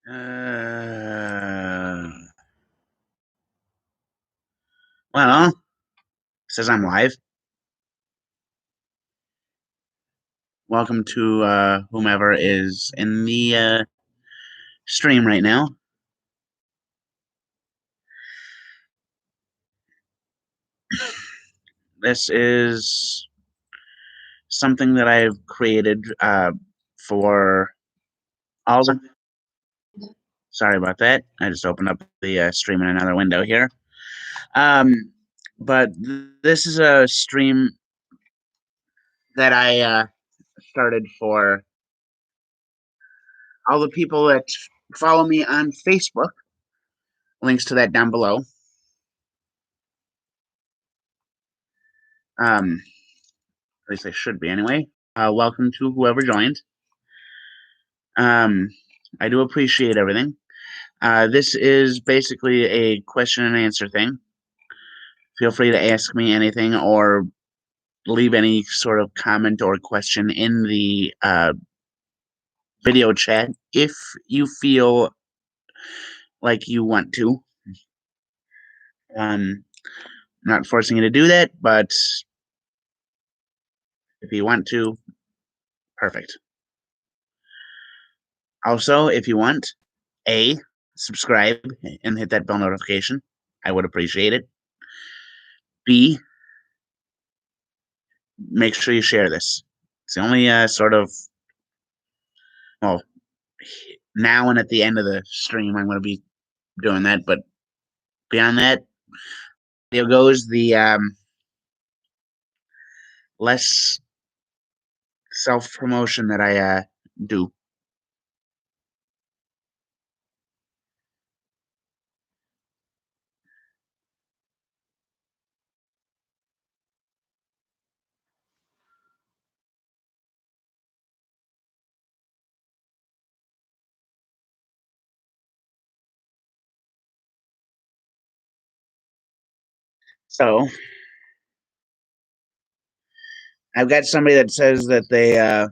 Uh, well, says I'm live. Welcome to whomever is in the stream right now. This is something that I've created for all the. Sorry about that. I just opened up the stream in another window here. Um, but this is a stream that I started for all the people that follow me on Facebook. Links to that down below. At least they should be anyway. Welcome to whoever joined. I do appreciate everything. This is basically a question and answer thing. Feel free to ask me anything or leave any sort of comment or question in the video chat if you feel like you want to. I'm not forcing you to do that, but if you want to, perfect. Also, if you want, subscribe and hit that bell notification. I would appreciate it. B, make sure you share this. It's the only sort of, well, now and at the end of the stream, I'm going to be doing that. But beyond that, video goes, the less self promotion that I do. So I've got somebody that says that they are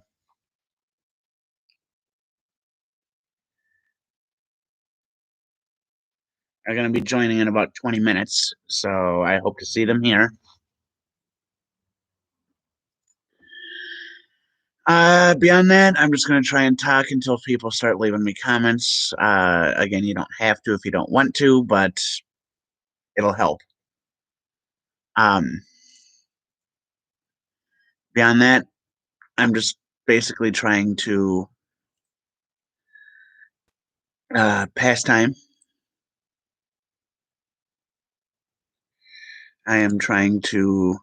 going to be joining in about 20 minutes. So I hope to see them here. Beyond that, I'm just going to try and talk until people start leaving me comments. Again, you don't have to if you don't want to, but it'll help. Um, Beyond that, I'm just basically trying to pass time. I am trying to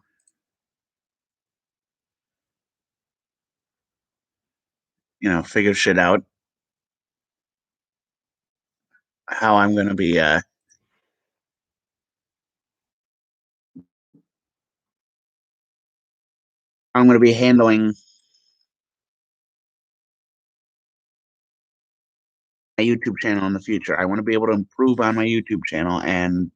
figure shit out. How I'm going to be handling my YouTube channel in the future. I want to be able to improve on my YouTube channel and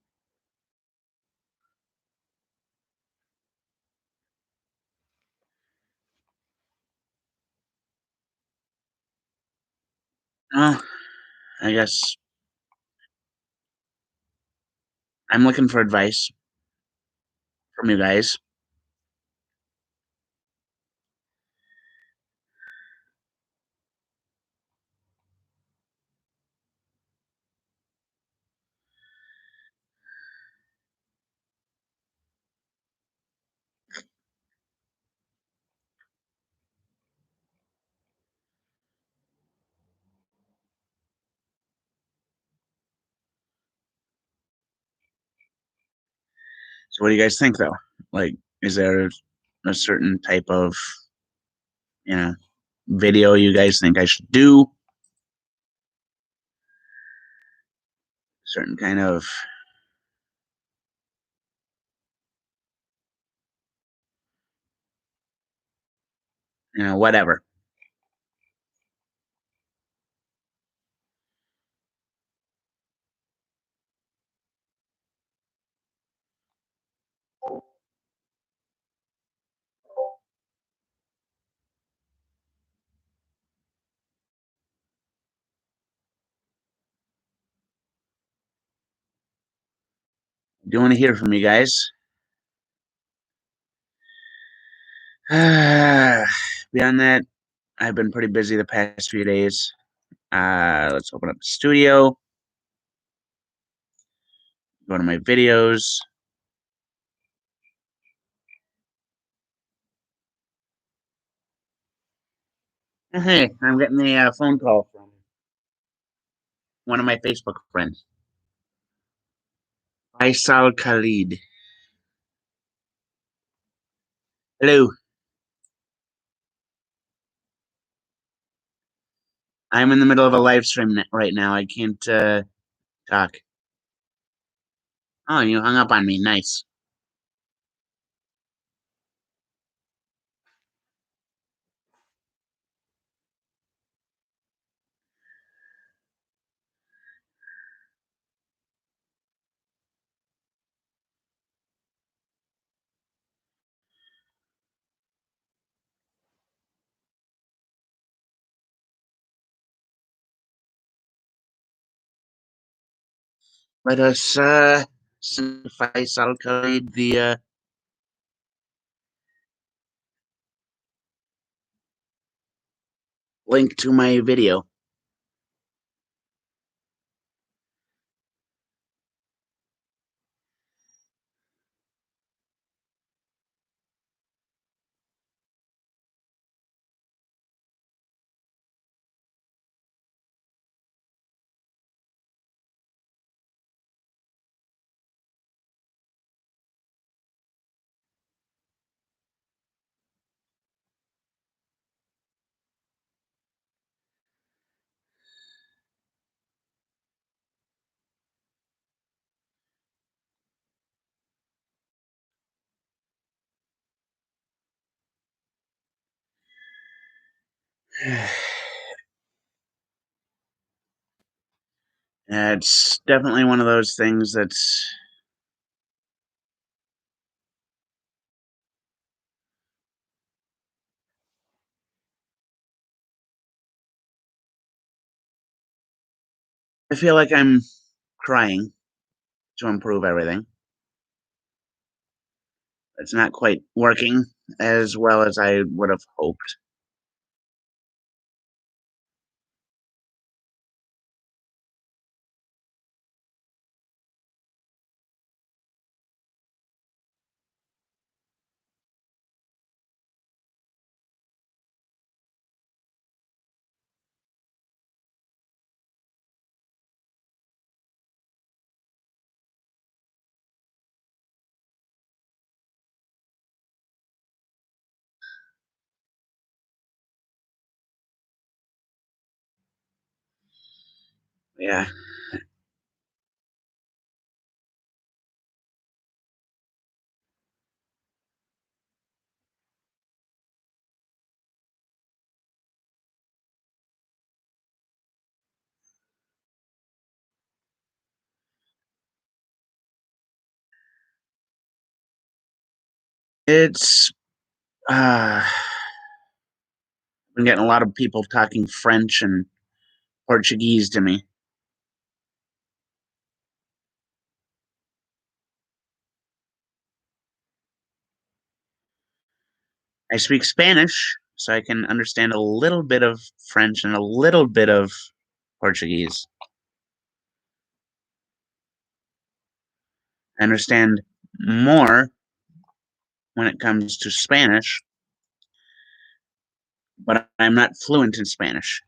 I guess I'm looking for advice from you guys. So what do you guys think though? Like, is there a certain type of, you know, video you guys think I should do? Certain kind of, whatever. Do want to hear from you guys. Beyond that, I've been pretty busy the past few days. Let's open up the studio. Go to my videos. Hey, I'm getting a phone call from one of my Facebook friends, Faisal Khalid. Hello, I'm in the middle of a live stream right now. I can't talk. Oh, you hung up on me. Nice. Let us send Faisal Khalid the link to my video. It's definitely one of those things that's I feel like I'm crying to improve everything. It's not quite working as well as I would have hoped. Yeah, it's been getting a lot of people talking French and Portuguese to me. I speak Spanish, so I can understand a little bit of French and a little bit of Portuguese. I understand more when it comes to Spanish, but I'm not fluent in Spanish.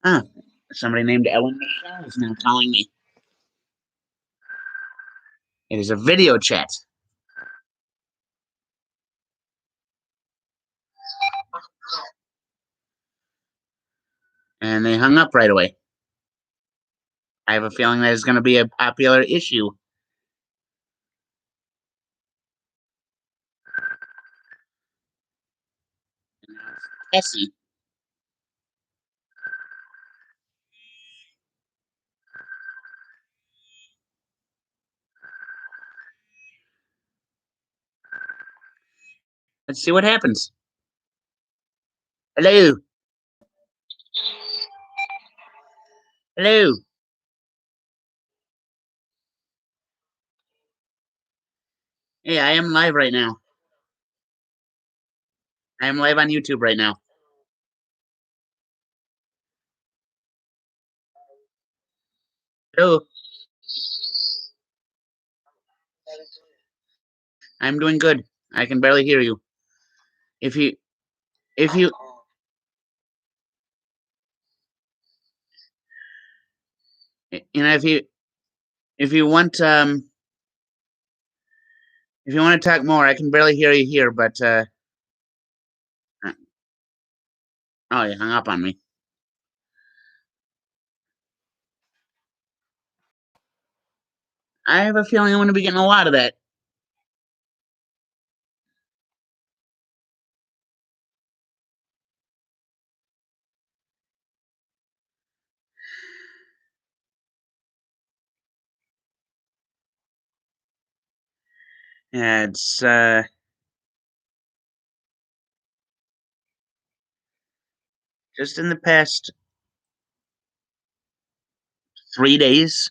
Ah, somebody named Ellen Michelle is now calling me. It is a video chat. And they hung up right away. I have a feeling that is going to be a popular issue. Essie. Let's see what happens. Hello. Hello. Hey, I am live right now. I am live on YouTube right now. Hello. I'm doing good. I can barely hear you. If you, if you, if you want, if you want to talk more, I can barely hear you here. But oh, you hung up on me. I have a feeling I'm going to be getting a lot of that. Yeah, it's just in the past 3 days.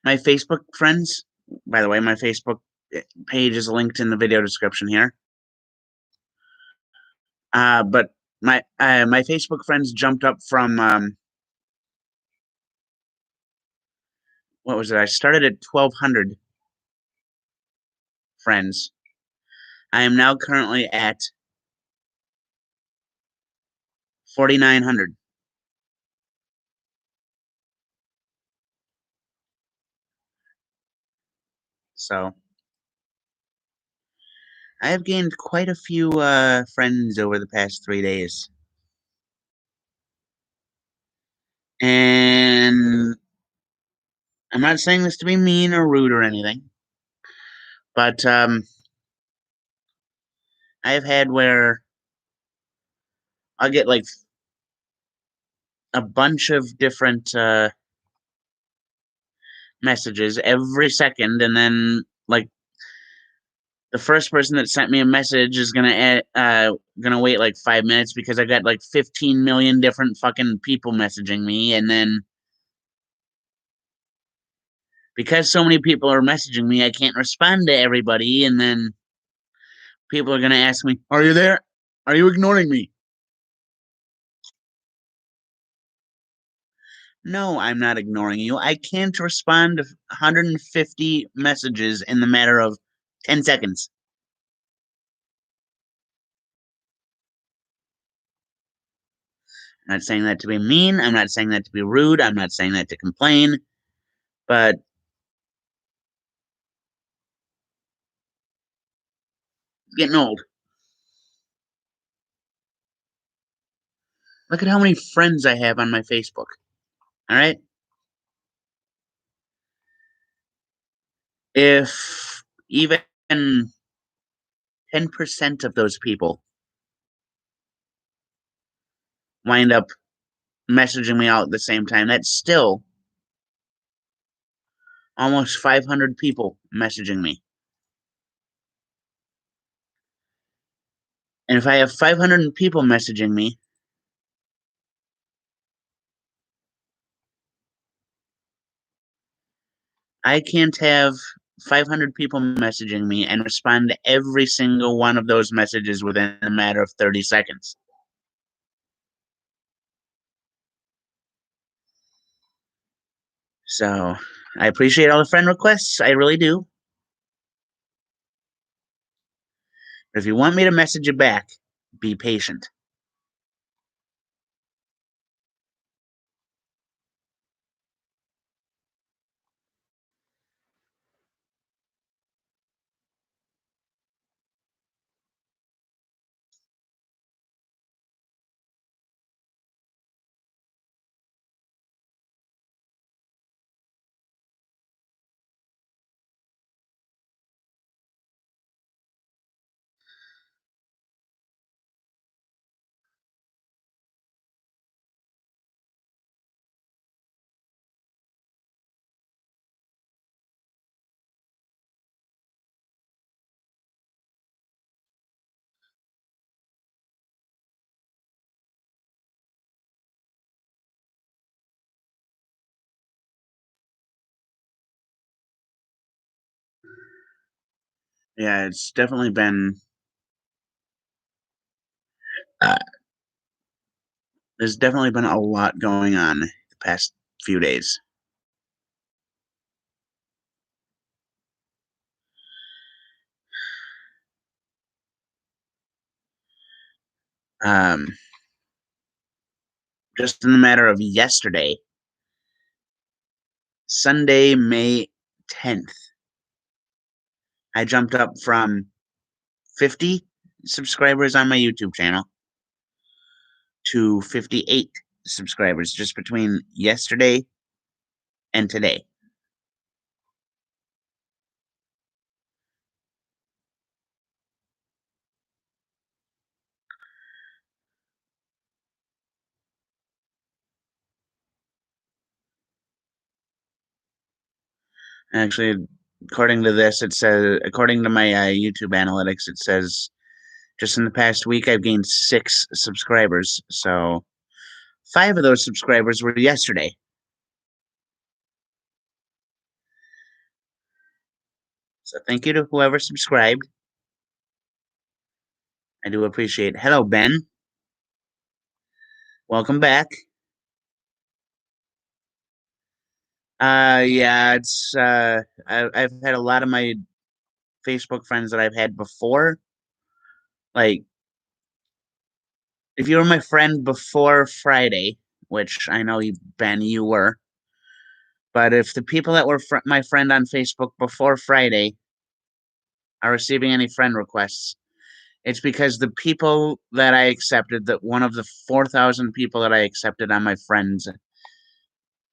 My Facebook friends, by the way, my Facebook page is linked in the video description here. But my Facebook friends jumped up from what was it? I started at 1,200 friends. I am now currently at 4,900. So I have gained quite a few friends over the past 3 days, and I'm not saying this to be mean or rude or anything, but I've had where I'll get like a bunch of different messages every second, and then like the first person that sent me a message is gonna wait like 5 minutes because I got like 15 million different fucking people messaging me, and then because so many people are messaging me, I can't respond to everybody, and then people are gonna ask me, "Are you there? Are you ignoring me?" No, I'm not ignoring you. I can't respond to 150 messages in the matter of 10 seconds. I'm not saying that to be mean. I'm not saying that to be rude. I'm not saying that to complain. But it's getting old. Look at how many friends I have on my Facebook. All right. If even 10% of those people wind up messaging me out at the same time, that's still almost 500 people messaging me. And if I have 500 people messaging me, I can't have 500 people messaging me and respond to every single one of those messages within a matter of 30 seconds. So I appreciate all the friend requests. I really do. But if you want me to message you back, be patient. Yeah, it's definitely been uh, there's definitely been a lot going on the past few days. Um, just in the matter of yesterday, Sunday, May 10th, I jumped up from 50 subscribers on my YouTube channel to 58 subscribers just between yesterday and today. Actually, according to my YouTube analytics, it says just in the past week, I've gained 6 subscribers. So 5 of those subscribers were yesterday. So thank you to whoever subscribed. I do appreciate it. Hello, Ben. Welcome back. Yeah, I've had a lot of my Facebook friends that I've had before. Like, if you were my friend before Friday, which I know you, Ben, you were, but if the people that were my friend on Facebook before Friday are receiving any friend requests, it's because the people that I accepted, that one of the 4,000 people that I accepted on my friends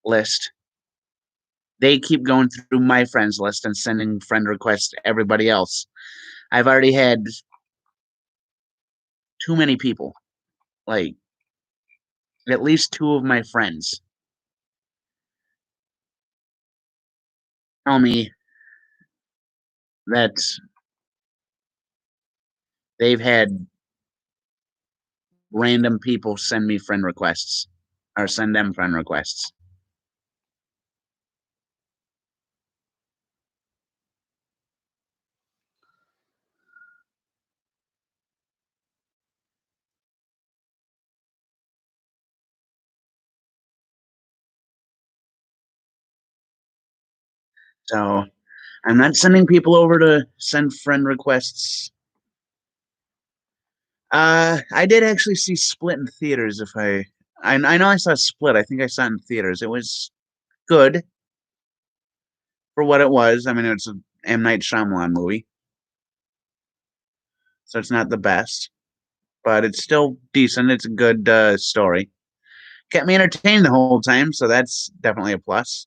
list, they keep going through my friends list and sending friend requests to everybody else. I've already had too many people, like at least 2 of my friends, tell me that they've had random people send me friend requests or send them friend requests. So I'm not sending people over to send friend requests. I did actually see Split in theaters. I know I saw Split. I think I saw it in theaters. It was good for what it was. I mean, it's a M Night Shyamalan movie, so it's not the best, but it's still decent. It's a good story. Kept me entertained the whole time, so that's definitely a plus.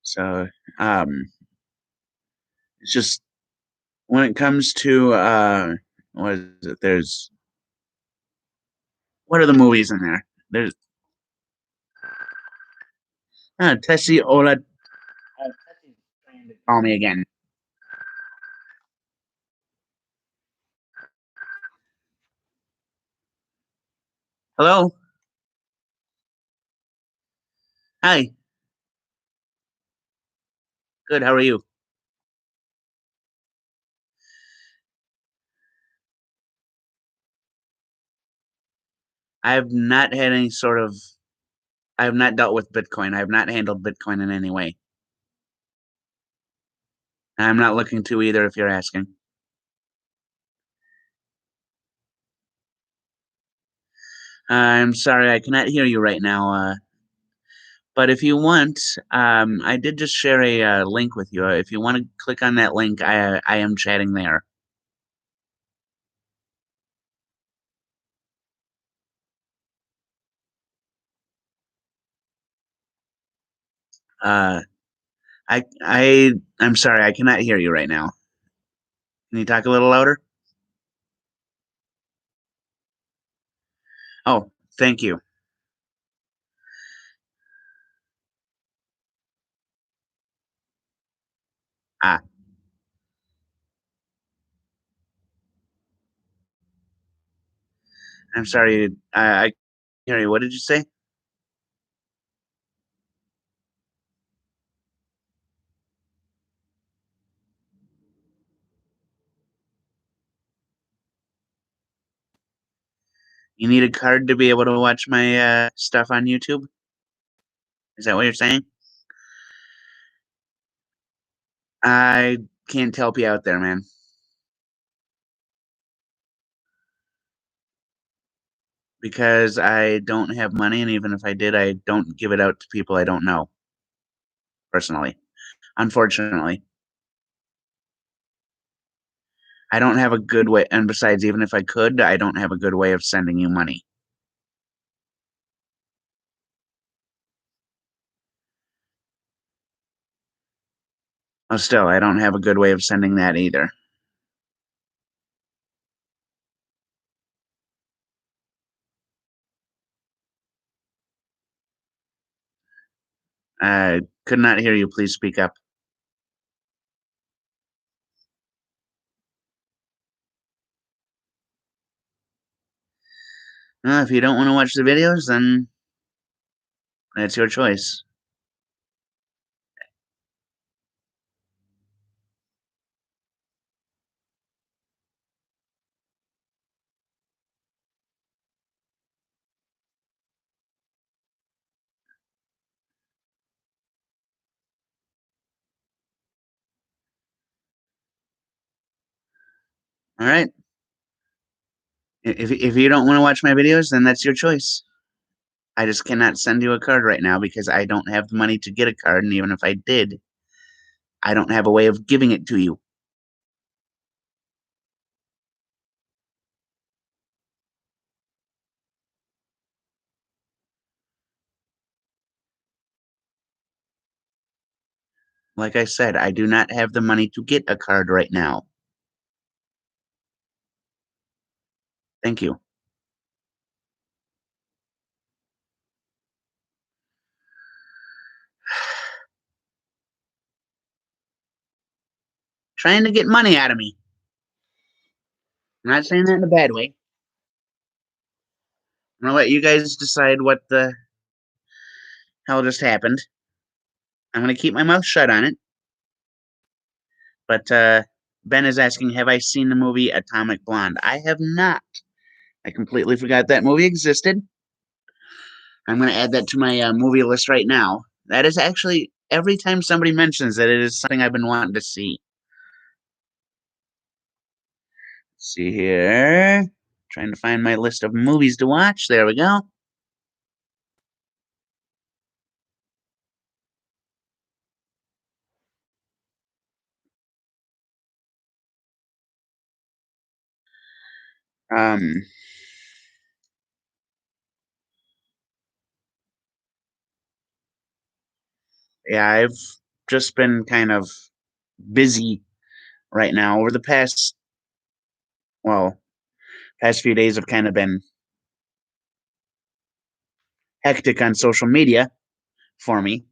So, um, it's just when it comes to what is it? There's what are the movies in there? There's Tessie Ola. Tessie's trying to call me again. Hello. Hi. Good. How are you? I have not had any sort of. I have not dealt with Bitcoin. I have not handled Bitcoin in any way. I'm not looking to either. If you're asking, I'm sorry. I cannot hear you right now. But if you want, I did just share a link with you. If you want to click on that link, I am chatting there. Uh, I'm sorry. I cannot hear you right now. Can you talk a little louder? Oh, thank you. Ah. I'm sorry. I hear you. What did you say? You need a card to be able to watch my stuff on YouTube? Is that what you're saying? I can't help you out there, man. Because I don't have money, and even if I did, I don't give it out to people I don't know personally. Unfortunately, I don't have a good way. And besides, even if I could, I don't have a good way of sending you money. Oh, still, I don't have a good way of sending that either. I could not hear you. Please speak up. If you don't want to watch the videos, then that's your choice. All right. If you don't want to watch my videos, then that's your choice. I just cannot send you a card right now because I don't have the money to get a card, and even if I did, I don't have a way of giving it to you. Like I said, I do not have the money to get a card right now. Thank you. Trying to get money out of me. I'm not saying that in a bad way. I'm gonna let you guys decide what the hell just happened. I'm gonna keep my mouth shut on it. But Ben is asking, have I seen the movie Atomic Blonde? I have not. I completely forgot that movie existed. I'm going to add that to my movie list right now. That is actually every time somebody mentions that, it is something I've been wanting to see. Let's see here. Trying to find my list of movies to watch. There we go. Um, yeah, I've just been kind of busy right now. Over the well, past few days have kind of been hectic on social media for me.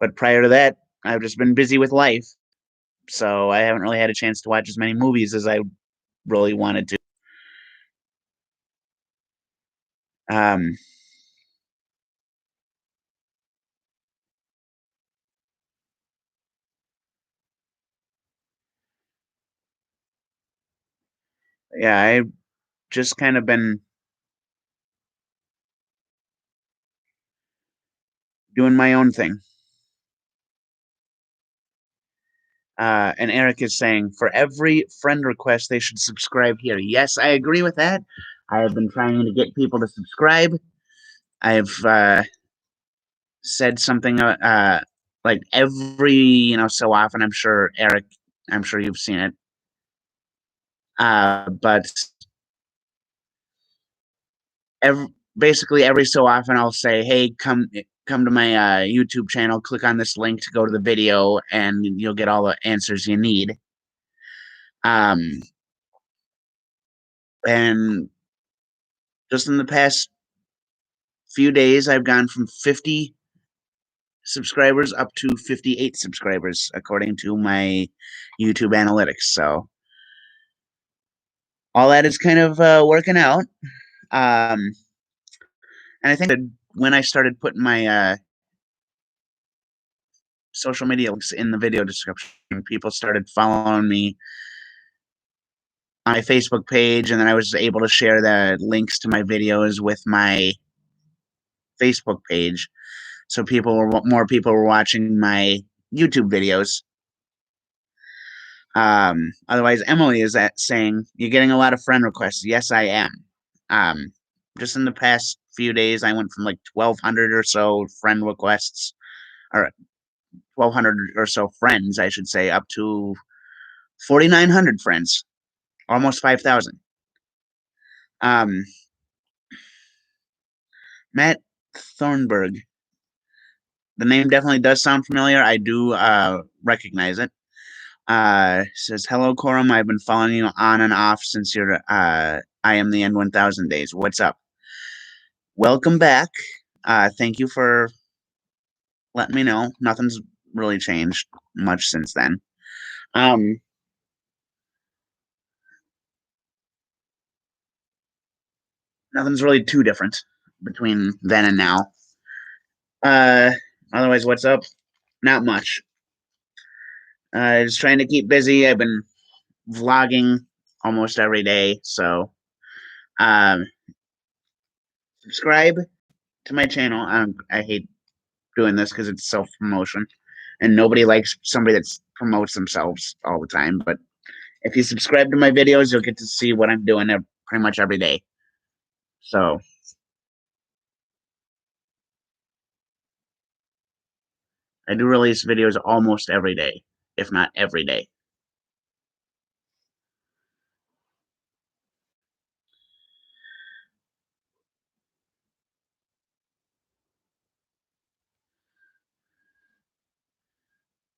But prior to that, I've just been busy with life. So I haven't really had a chance to watch as many movies as I really wanted to. Um, yeah, I've just kind of been doing my own thing. And Eric is saying, for every friend request, they should subscribe here. Yes, I agree with that. I have been trying to get people to subscribe. I've said something like every so often. I'm sure Eric, I'm sure you've seen it. But basically every so often I'll say, "Hey, come to my YouTube channel. Click on this link to go to the video, and you'll get all the answers you need." Um, and just in the past few days, I've gone from 50 subscribers up to 58 subscribers, according to my YouTube analytics. So all that is kind of working out. Um, and I think that when I started putting my social media links in the video description, people started following me on my Facebook page, and then I was able to share the links to my videos with my Facebook page. So more people were watching my YouTube videos. Otherwise, Emily is saying you're getting a lot of friend requests. Yes, I am. Um, just in the past few days, I went from like 1,200 or so friend requests, or 1,200 or so friends, I should say, up to 4,900 friends, almost 5,000. Um, Matt Thornburg. The name definitely does sound familiar. I do recognize it. Says, hello, Corum. I've been following you on and off since your I am the N1000 days. What's up? Welcome back. Thank you for letting me know. Nothing's really changed much since then. Um, Nothing's really too different between then and now. Uh, Otherwise, what's up? Not much. Just trying to keep busy. I've been vlogging almost every day, so um, subscribe to my channel. I hate doing this because it's self promotion, and nobody likes somebody that promotes themselves all the time. But if you subscribe to my videos, you'll get to see what I'm doing pretty much every day. So I do release videos almost every day, if not every day.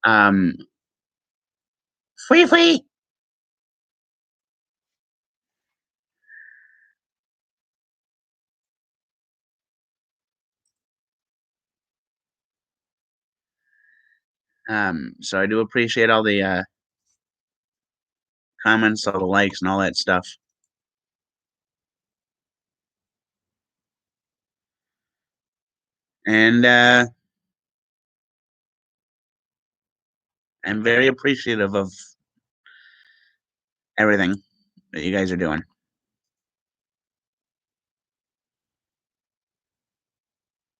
Um, free. So I do appreciate all the comments, all the likes, and all that stuff. And I'm very appreciative of everything that you guys are doing.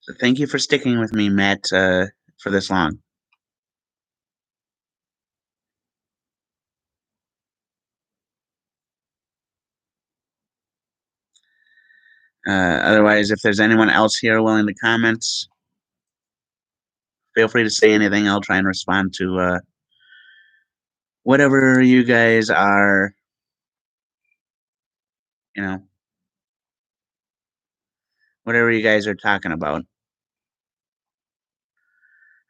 So thank you for sticking with me, Matt, for this long. Otherwise, if there's anyone else here willing to comment, feel free to say anything. I'll try and respond to whatever you guys are, you know, whatever you guys are talking about.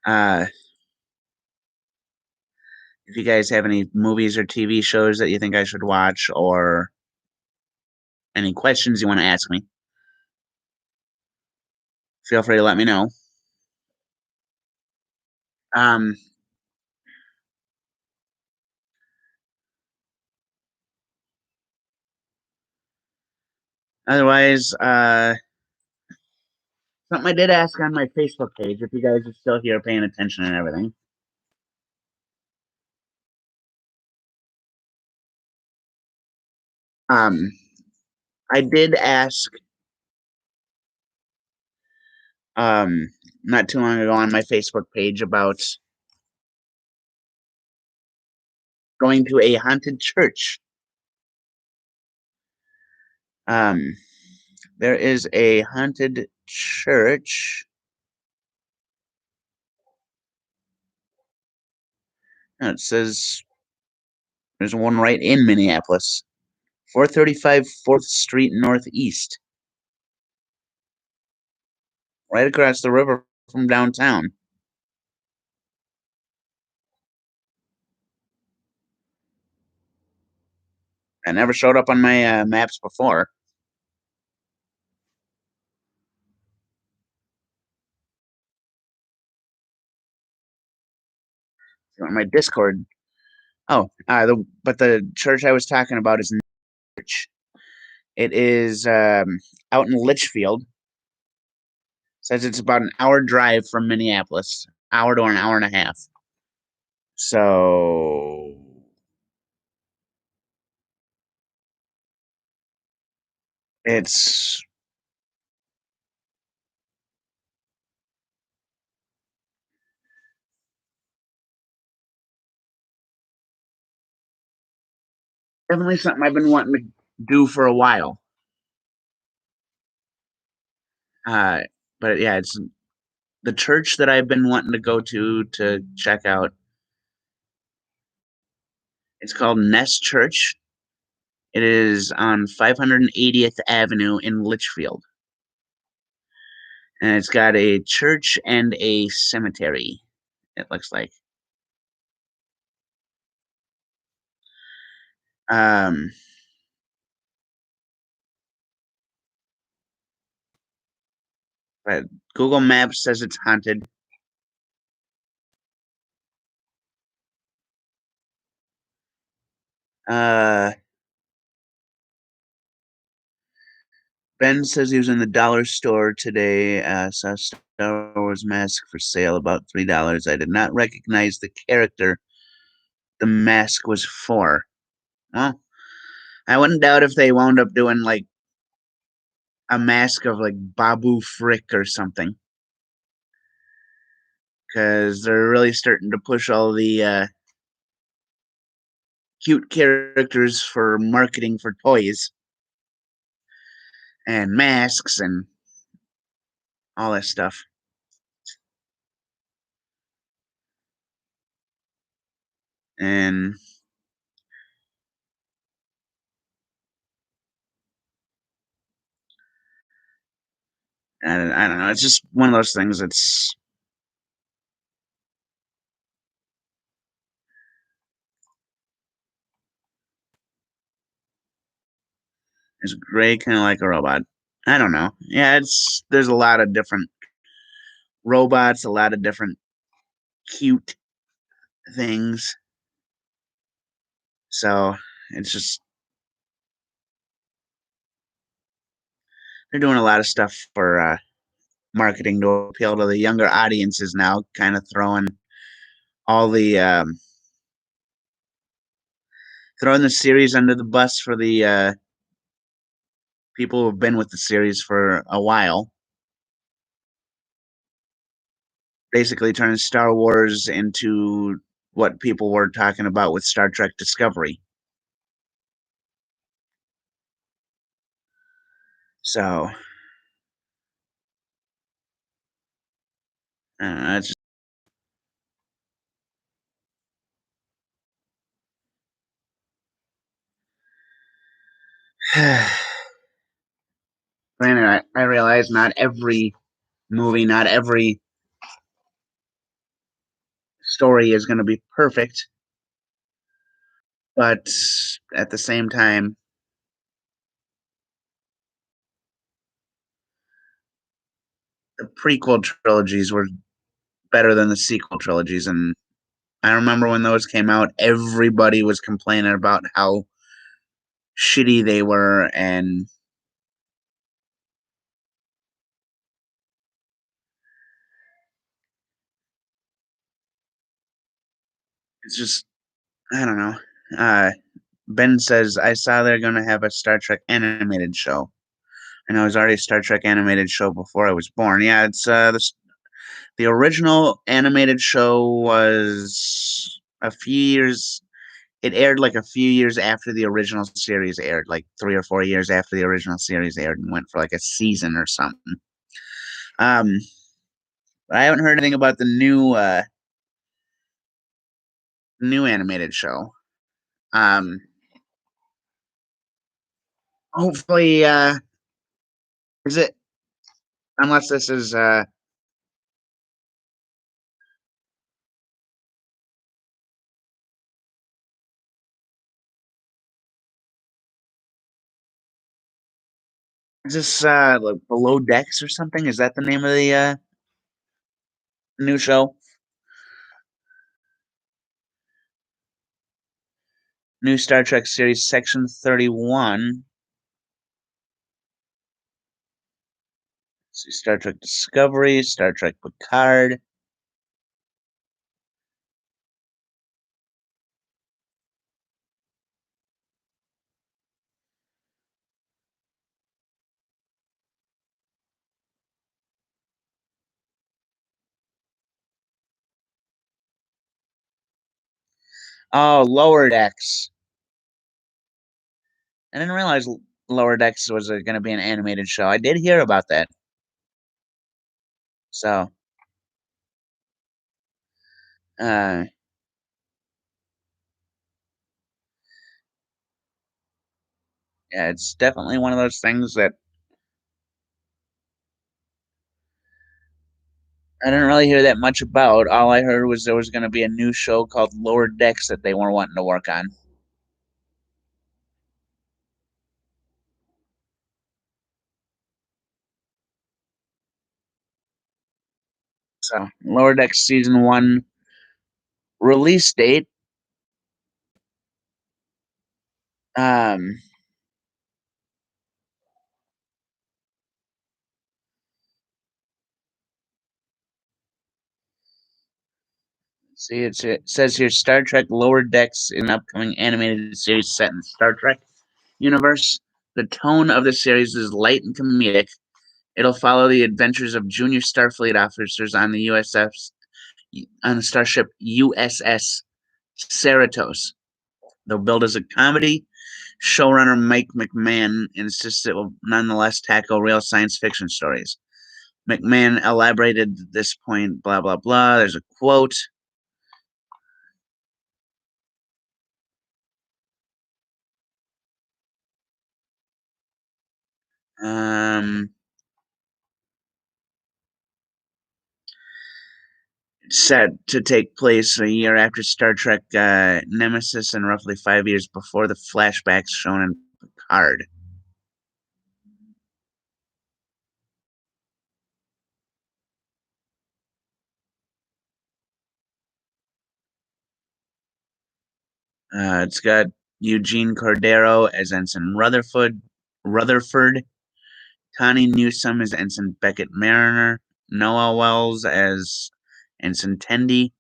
Uh, if you guys have any movies or TV shows that you think I should watch, or any questions you want to ask me, feel free to let me know. Um, Otherwise, something I did ask on my Facebook page, if you guys are still here paying attention and everything. Um, I did ask not too long ago on my Facebook page about going to a haunted church. Um, there is a haunted church. It says there's one right in Minneapolis, 435 4th Street Northeast, right across the river from downtown. I never showed up on my maps before. On my Discord. Oh, but the church I was talking about is church. It is out in Litchfield. Says it's about an hour drive from Minneapolis, hour to an hour and a half. So it's definitely something I've been wanting to do for a while. Uh, but yeah, it's the church that I've been wanting to go to check out. It's called Nest Church. It is on 580th Avenue in Litchfield, and it's got a church and a cemetery. It looks like. Um, but Google Maps says it's haunted. Uh, Ben says he was in the dollar store today. Saw Star Wars mask for sale, about $3. I did not recognize the character the mask was for. Well, I wouldn't doubt if they wound up doing like a mask of like Babu Frick or something, because they're really starting to push all the cute characters for marketing for toys and masks and all that stuff. And I don't know. It's just one of those things that's is gray, kind of like a robot. I don't know. Yeah, it's there's a lot of different robots, a lot of different cute things. So it's just they're doing a lot of stuff for marketing to appeal to the younger audiences now, kind of all the throwing the series under the bus for the people who've been with the series for a while. Basically, turning Star Wars into what people were talking about with Star Trek Discovery. So it's just, granted, I realize not every movie, not every story is going to be perfect, but at the same time, the prequel trilogies were better than the sequel trilogies, and I remember when those came out, everybody was complaining about how shitty they were, and it's just I don't know. Uh, Ben says I saw they're going to have a Star Trek animated show. I know it was already a Star Trek animated show before I was born. Yeah, it's the original animated show was a few years. It aired like a few years after the original series aired, like 3 or 4 years after the original series aired, and went for like a season or something. Um, but I haven't heard anything about the new animated show. Um, hopefully, is it unless this is this like Below Decks or something? Is that the name of the new show? New Star Trek series, Section 31. Star Trek Discovery, Star Trek Picard. Oh, Lower Decks. I didn't realize Lower Decks was going to be an animated show. I did hear about that. So, uh, yeah, it's definitely one of those things that I didn't really hear that much about. All I heard was there was going to be a new show called Lower Decks that they were wanting to work on. So, Lower Decks season 1 release date. Um, See, it says here Star Trek Lower Decks, an upcoming animated series set in Star Trek universe. The tone of the series is light and comedic. It'll follow the adventures of junior Starfleet officers on the on the starship USS Cerritos. They'll build as a comedy. Showrunner Mike McMahon insists it will nonetheless tackle real science fiction stories. McMahon elaborated at this point, blah, blah, blah. There's a quote. Um, Set to take place a year after Star Trek Nemesis and roughly 5 years before the flashbacks shown in Picard. It's got Eugene Cordero as Ensign Rutherford, Connie Newsom as Ensign Beckett Mariner, Noah Wells as Ensign Tendi,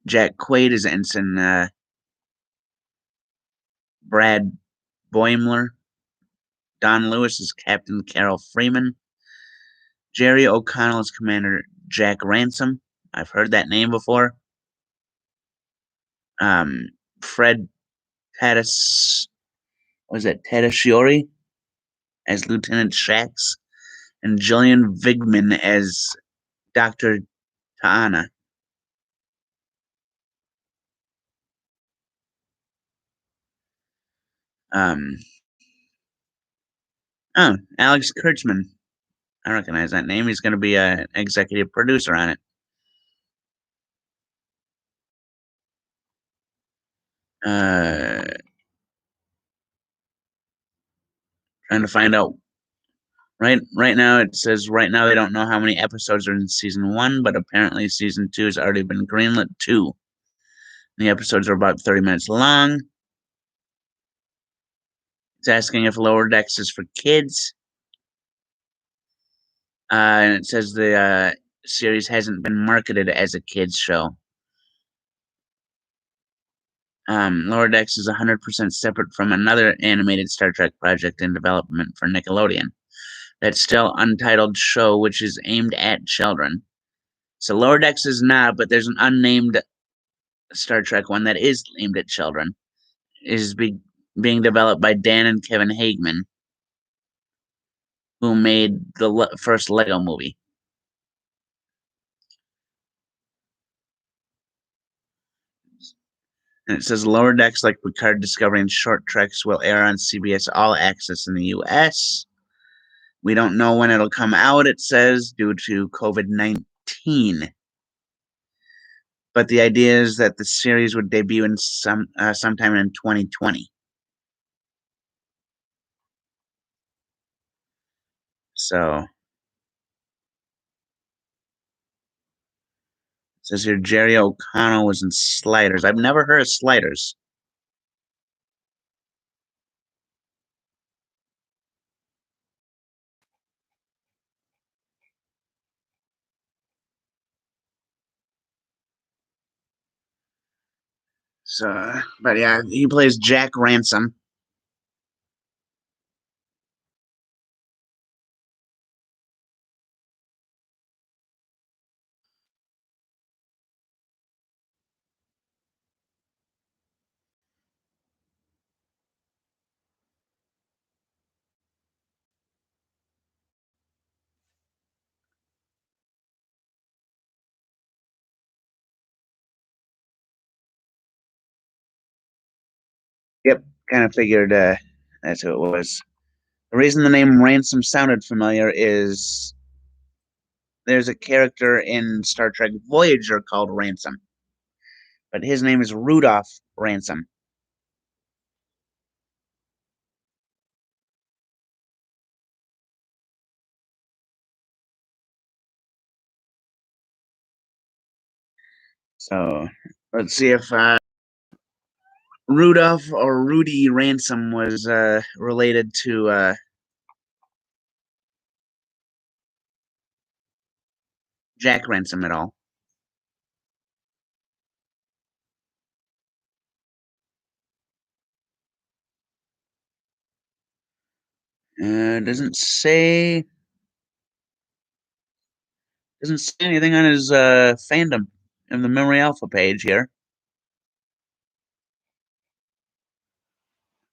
Jack Quaid as Ensign Brad Boimler, Don Lewis as Captain Carol Freeman, Jerry O'Connell as Commander Jack Ransom. I've heard that name before. Um, Fred Tatis, was it Tatasciore as Lieutenant Shax, and Jillian Vigman as Dr. Ta'ana. Um, oh, Alex Kurtzman. I recognize that name. He's going to be an executive producer on it. Uh, Trying to find out. Right now it says right now they don't know how many episodes are in season 1, but apparently season 2 has already been greenlit too. The episodes are about 30 minutes long. It's asking if Lower Decks is for kids. And it says the series hasn't been marketed as a kids show. Lower Decks is 100% separate from another animated Star Trek project in development for Nickelodeon. That's still untitled show, which is aimed at children. So Lower Decks is not, but there's an unnamed Star Trek one that is aimed at children. Being developed by Dan and Kevin Hageman, who made the first Lego movie. And it says Lower Decks, like Picard Discovery and Short Treks, will air on CBS All Access in the US. We don't know when it'll come out, it says, due to COVID-19. But the idea is that the series would debut in sometime in 2020. So it says here Jerry O'Connell was in Sliders. I've never heard of Sliders. So, but yeah, he plays Jack Ransom. Yep, kind of figured that's who it was. The reason the name Ransom sounded familiar is there's a character in Star Trek Voyager called Ransom, but his name is Rudolph Ransom. So let's see if Rudolph or Rudy Ransom was related to Jack Ransom at all. Doesn't say anything on his fandom in the Memory Alpha page here.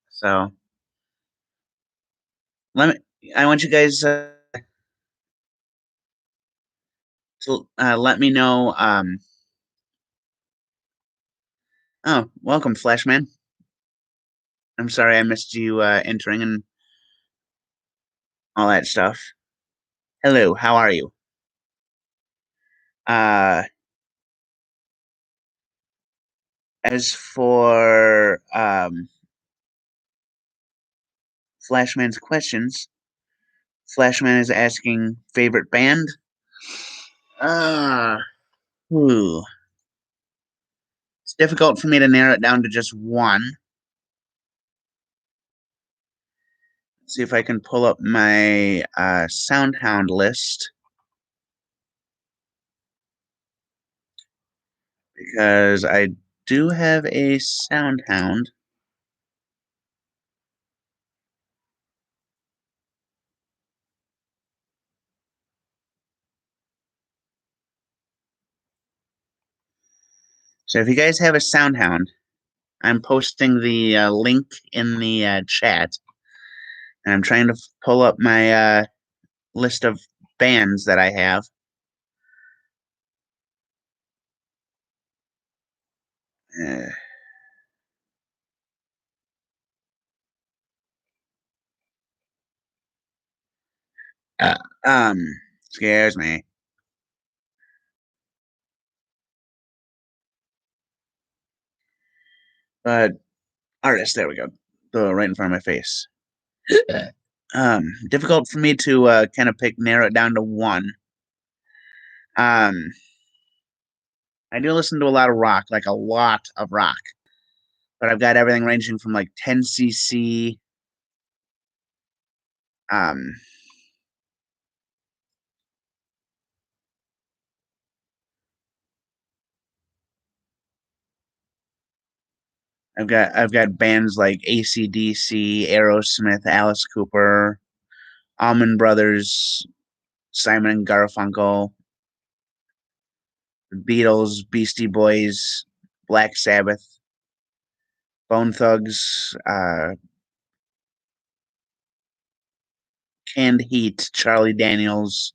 So let me. I want you guys to let me know. Oh, welcome, Flashman. I'm sorry I missed you entering and all that stuff. Hello, how are you? Uh, as for Flashman's questions, Flashman is asking favorite band. Uh, ooh, it's difficult for me to narrow it down to just one. Let's see if I can pull up my Soundhound list because I do have a Soundhound. So if you guys have a Soundhound, I'm posting the link in the chat, and I'm trying to pull up my list of bands that I have. Uh, uh, um, scares me. But artist, there we go. The right in front of my face. Difficult for me to kind of narrow it down to one. Um, I do listen to a lot of rock, like a lot of rock. But I've got everything ranging from like 10cc. Um, I've got bands like AC/DC, Aerosmith, Alice Cooper, Allman Brothers, Simon and Garfunkel, the Beatles, Beastie Boys, Black Sabbath, Bone Thugs, Canned Heat, Charlie Daniels,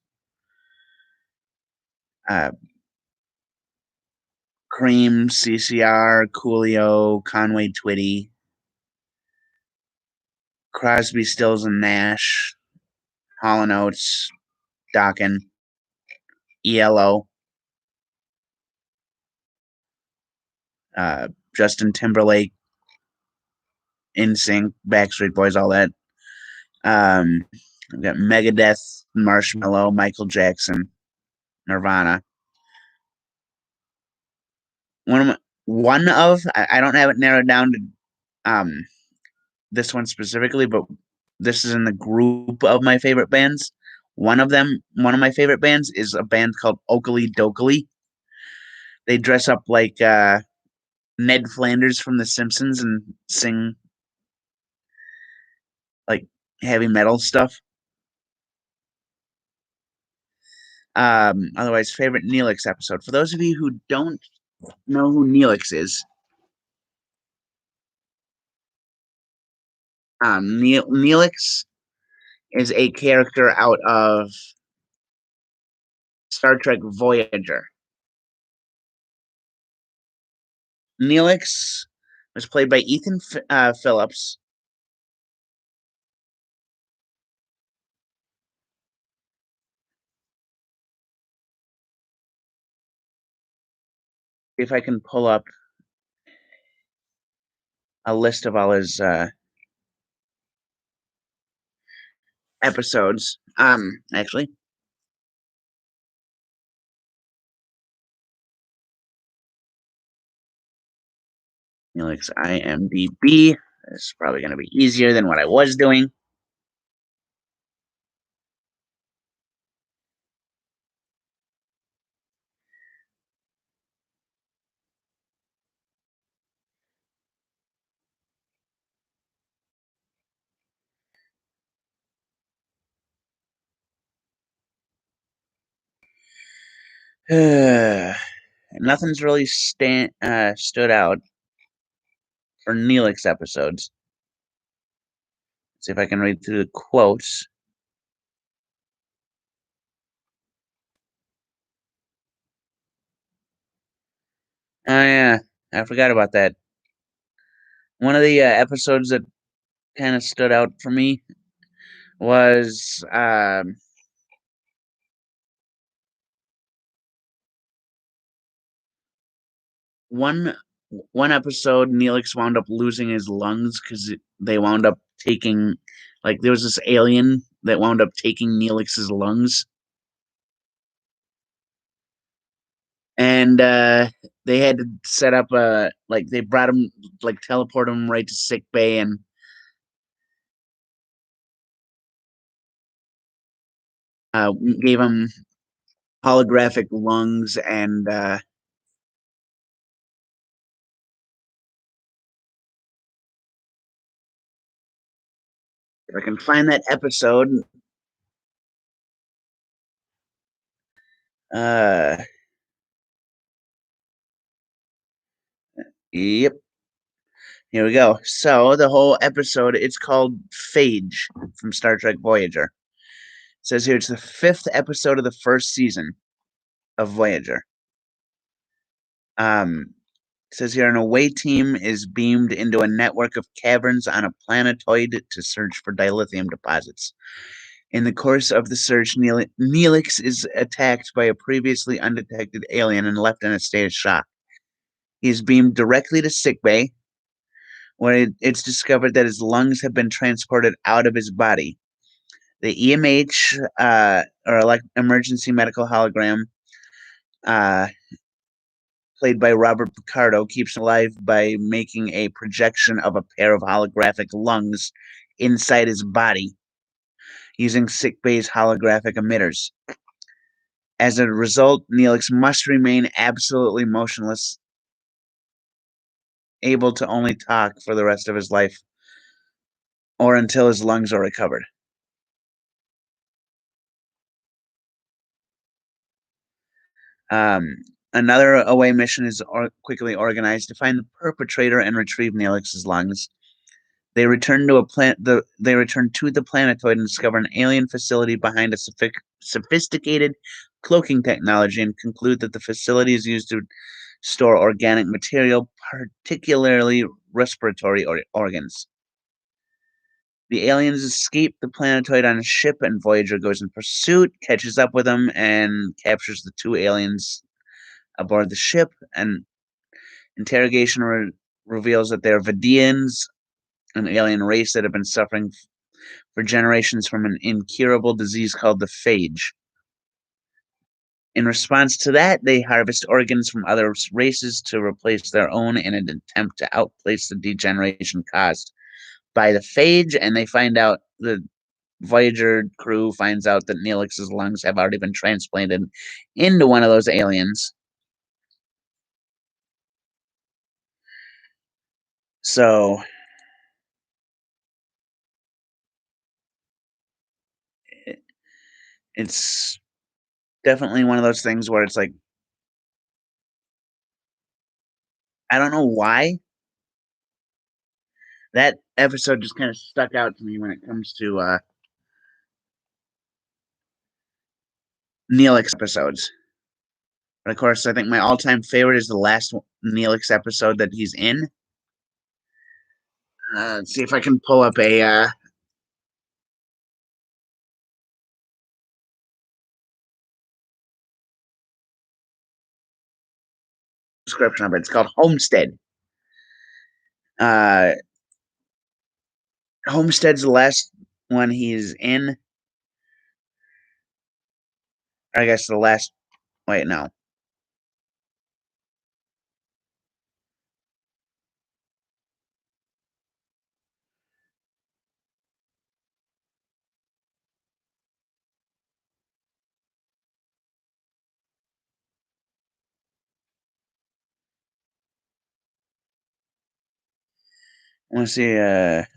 uh, Cream, CCR, Coolio, Conway Twitty, Crosby, Stills and Nash, Hall & Oates, Dokken, ELO, Justin Timberlake, NSYNC, Backstreet Boys, all that. I've got Megadeth, Marshmello, Michael Jackson, Nirvana. I don't have it narrowed down to um this one specifically, but this is in the group of my favorite bands. One of my favorite bands is a band called Oakley Dokley. They dress up like Ned Flanders from The Simpsons and sing like heavy metal stuff. Otherwise, favorite Neelix episode. For those of you who don't know who Neelix is, Neelix is a character out of Star Trek Voyager. Neelix was played by Ethan Phillips. If I can pull up a list of all his episodes. Actually, Neelix IMDb. This is probably going to be easier than what I was doing. Nothing's really stood out for Neelix episodes. Let's see if I can read through the quotes. Oh yeah, I forgot about that. One of the episodes that kind of stood out for me was one one episode. Neelix wound up losing his lungs because they wound up taking, like, there was this alien that wound up taking Neelix's lungs, and they had to set up a, like, they brought him, like, teleport him right to sick bay and gave him holographic lungs and if I can find that episode. Uh, yep. Here we go. So the whole episode, it's called Phage from Star Trek Voyager. It says here it's the 5th episode of the first season of Voyager. It says here an away team is beamed into a network of caverns on a planetoid to search for dilithium deposits. In the course of the search, Neelix is attacked by a previously undetected alien and left in a state of shock. He is beamed directly to sickbay, where it's discovered that his lungs have been transported out of his body. The EMH, or emergency medical hologram, uh, played by Robert Picardo, keeps him alive by making a projection of a pair of holographic lungs inside his body using sickbay's holographic emitters. As a result, Neelix must remain absolutely motionless, able to only talk for the rest of his life or until his lungs are recovered. Another away mission is quickly organized to find the perpetrator and retrieve Neelix's lungs. They return to the planetoid and discover an alien facility behind a sophisticated cloaking technology and conclude that the facility is used to store organic material, particularly respiratory organs. The aliens escape the planetoid on a ship, and Voyager goes in pursuit, catches up with them, and captures the 2 aliens aboard the ship. And interrogation reveals that they're Vidians, an alien race that have been suffering for generations from an incurable disease called the phage. In response to that, they harvest organs from other races to replace their own in an attempt to outpace the degeneration caused by the phage, and they find out, the Voyager crew finds out that Neelix's lungs have already been transplanted into one of those aliens. So it, it's definitely one of those things where it's like I don't know why that episode just kind of stuck out to me when it comes to Neelix episodes. But of course, I think my all-time favorite is the last Neelix episode that he's in. Let's see if I can pull up a description of it. It's called Homestead. Uh, Homestead's the last one he's in. I guess the last. Wait, no. I want to see.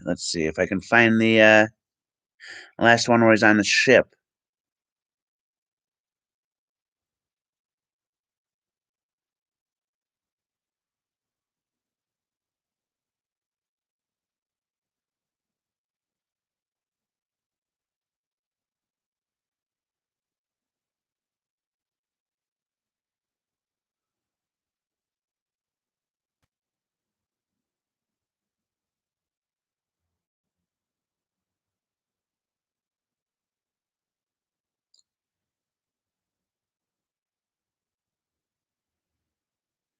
Let's see if I can find the last one where he's on the ship.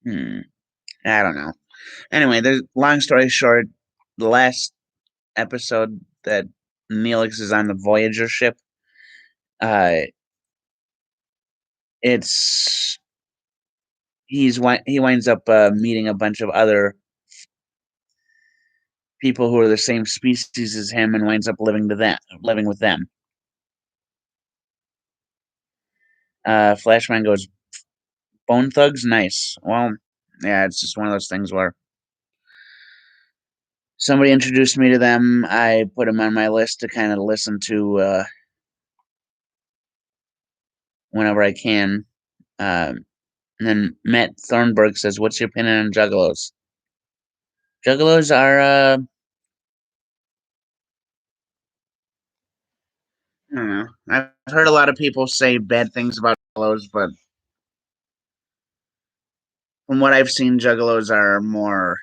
Hmm. I don't know. Anyway, there's long story short, the last episode that Neelix is on the Voyager ship. Uh, it's he winds up meeting a bunch of other people who are the same species as him, and winds up living with them. Flashman goes, Bone Thugs, nice. Well, yeah, it's just one of those things where somebody introduced me to them. I put them on my list to kind of listen to whenever I can. And then Matt Thornburg says, "What's your opinion on Juggalos?" Juggalos are, I don't know. I've heard a lot of people say bad things about Juggalos, but from what I've seen, Juggalos are more,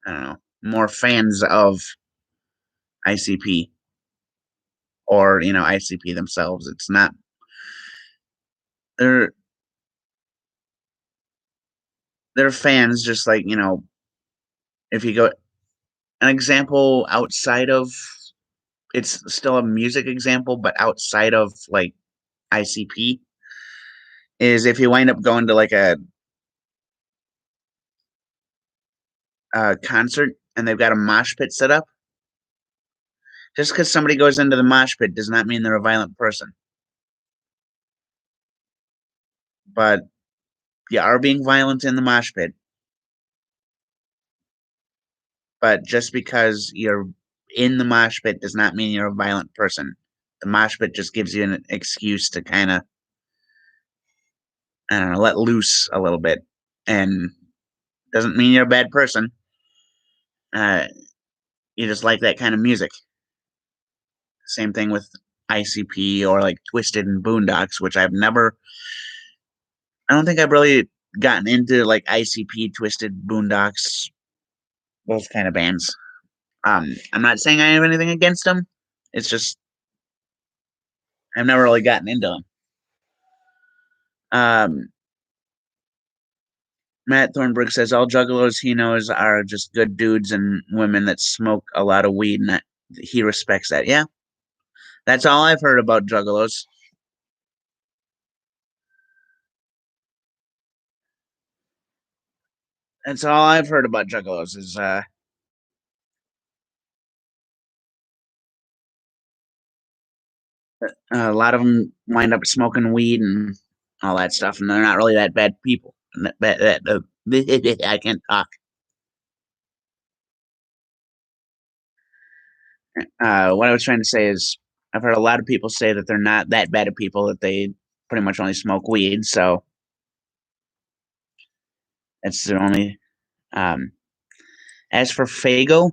I don't know, more fans of ICP or ICP themselves. It's not they're they're fans, just like if you go an example outside of it's still a music example, but outside of like ICP is if you wind up going to like a concert and they've got a mosh pit set up. Just because somebody goes into the mosh pit does not mean they're a violent person. But you are being violent in the mosh pit. But just because you're in the mosh pit does not mean you're a violent person. The mosh pit just gives you an excuse to kind of, I don't know, let loose a little bit. And doesn't mean you're a bad person. Uh, you just like that kind of music. Same thing with ICP or like Twisted and Boondocks, which I don't think I've really gotten into like ICP, Twisted, Boondocks, those kind of bands. I'm not saying I have anything against them. It's just I've never really gotten into them. Um, Matt Thornburg says all juggalos he knows are just good dudes and women that smoke a lot of weed, and that he respects that. Yeah, that's all I've heard about juggalos. That's all I've heard about juggalos is a lot of them wind up smoking weed and all that stuff, and they're not really that bad people, I can't talk. What I was trying to say is, I've heard a lot of people say that they're not that bad of people, that they pretty much only smoke weed. So that's the only. Um, as for Fago,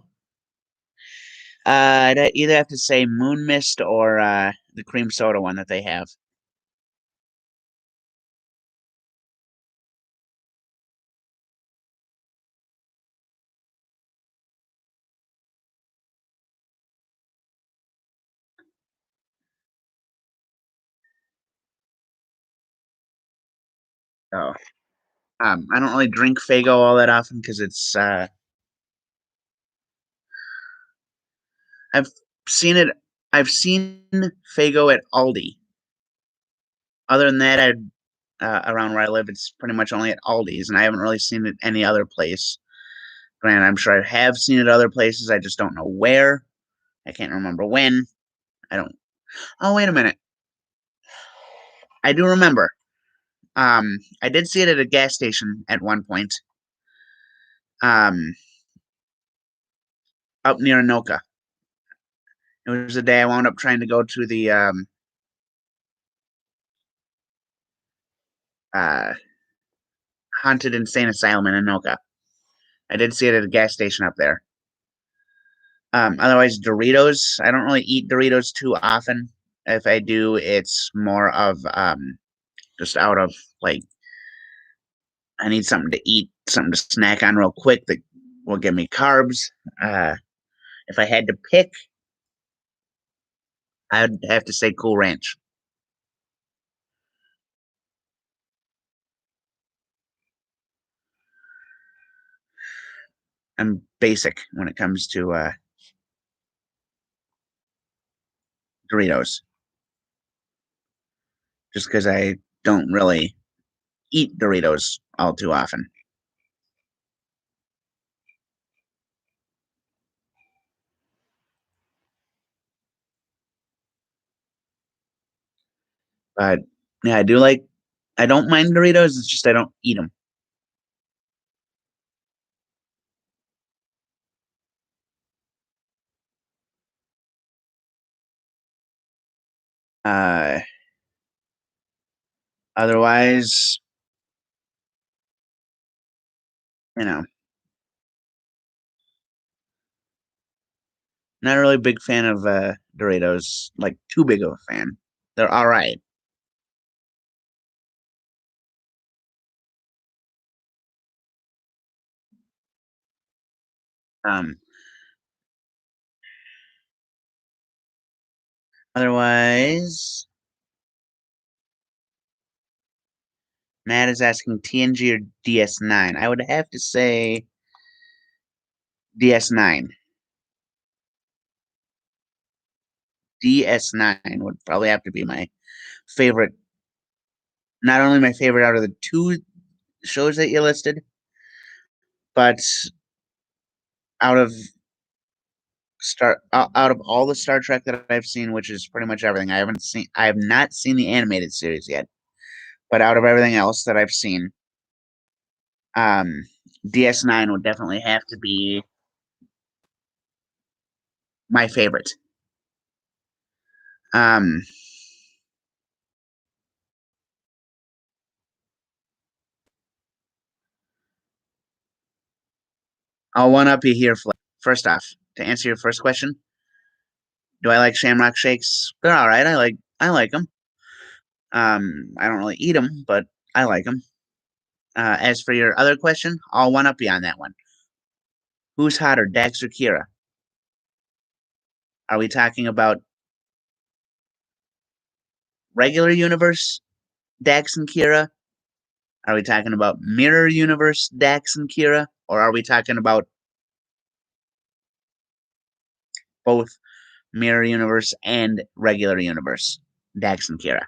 I'd either have to say Moon Mist or the cream soda one that they have. So I don't really drink Fago all that often because it's. I've seen it. I've seen Fago at Aldi. Other than that, I'd around where I live, it's pretty much only at Aldi's, and I haven't really seen it any other place. Granted, I'm sure I have seen it other places. I just don't know where. I can't remember when. I don't. Oh, wait a minute. I do remember. I did see it at a gas station at one point. Um, up near Anoka. It was the day I wound up trying to go to the uh haunted insane asylum in Anoka. I did see it at a gas station up there. Otherwise, Doritos. I don't really eat Doritos too often. If I do, it's more of just out of like I need something to eat, something to snack on real quick that will give me carbs. Uh, if I had to pick, I'd have to say Cool Ranch. I'm basic when it comes to Doritos, just because I don't really eat Doritos all too often. But yeah, I do like. I don't mind Doritos. It's just I don't eat them. Uh, otherwise, you know, not really a big fan of Doritos. Like too big of a fan. They're all right. Um, otherwise, Matt is asking TNG or DS9. I would have to say DS9. DS9 would probably have to be my favorite. Not only my favorite out of the two shows that you listed, but out of out of all the Star Trek that I've seen, which is pretty much everything. I have not seen the animated series yet, but out of everything else that I've seen, um, DS9 would definitely have to be my favorite. Um, I'll one up you here. First off, to answer your first question, do I like Shamrock Shakes? They're all right. I like them. I don't really eat them, but I like them. As for your other question, I'll one up you on that one. Who's hotter, Dax or Kira? Are we talking about regular universe Dax and Kira? Are we talking about mirror universe Dax and Kira? Or are we talking about both mirror universe and regular universe Dax and Kira?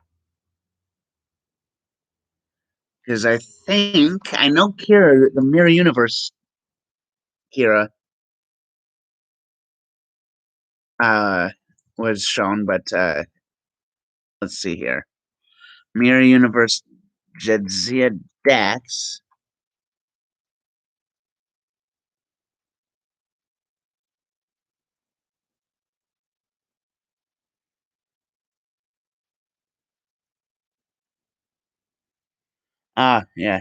Because I think I know Kira, the mirror universe Kira, uh, was shown, but let's see here. Mirror universe Jadzia Dax. Ah, yeah.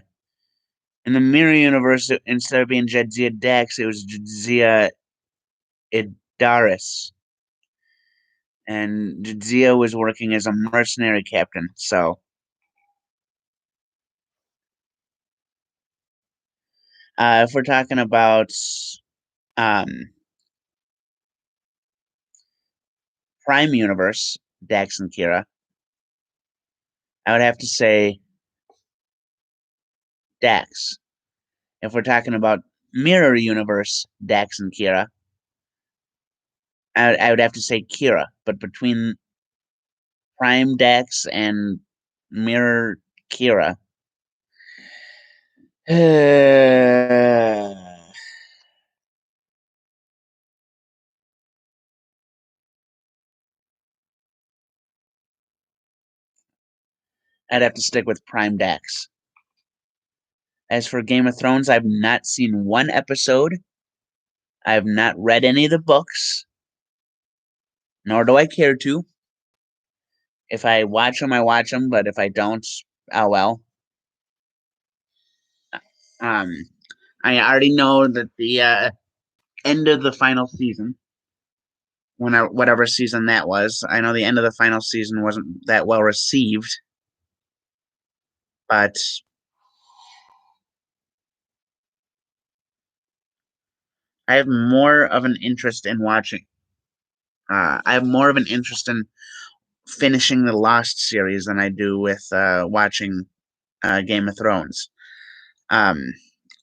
In the Mirror Universe, instead of being Jadzia Dax, it was Jadzia Idaris. And Jadzia was working as a mercenary captain, so. If we're talking about um, Prime Universe, Dax and Kira, I would have to say Dax. If we're talking about Mirror Universe, Dax and Kira, I would have to say Kira. But between Prime Dax and Mirror Kira, I'd have to stick with Prime Dax. As for Game of Thrones, I've not seen one episode. I have not read any of the books, nor do I care to. If I watch them, I watch them, but if I don't, oh well. Um, I already know that the end of the final season, whatever season that was, I know the end of the final season wasn't that well received, but I have more of an interest in watching. I have more of an interest in finishing the Lost series than I do with watching Game of Thrones. Um,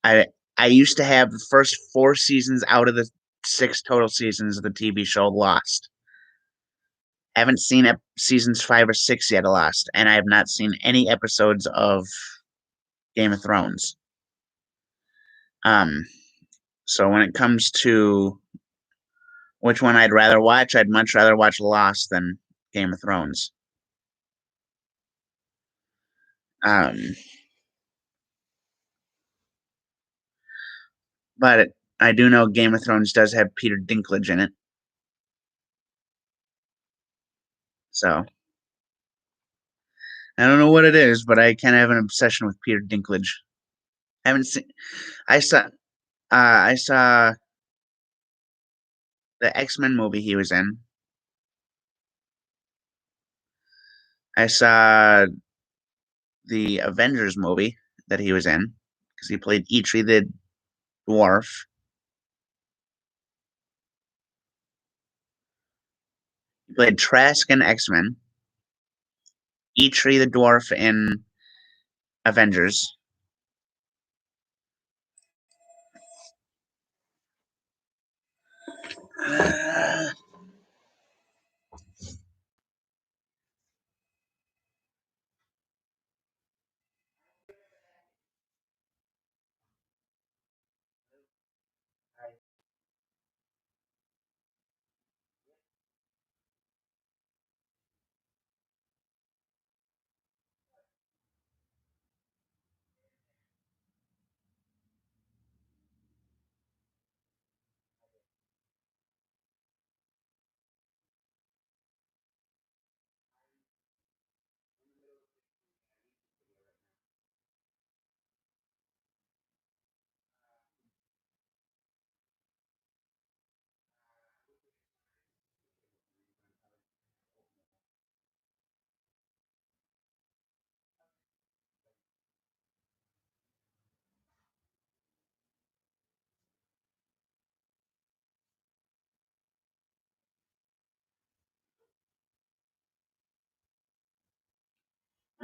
I I used to have the first 4 seasons out of the 6 total seasons of the TV show Lost. Haven't seen seasons 5 or 6 yet of Lost, and I have not seen any episodes of Game of Thrones. Um, so when it comes to which one I'd rather watch, I'd much rather watch Lost than Game of Thrones. Um, but I do know Game of Thrones does have Peter Dinklage in it, so I don't know what it is, but I kind of have an obsession with Peter Dinklage. I haven't seen. I saw. I saw the X-Men movie he was in. I saw the Avengers movie that he was in because he played Eitri the dwarf. He played Trask in X-Men, Eitri the dwarf in Avengers.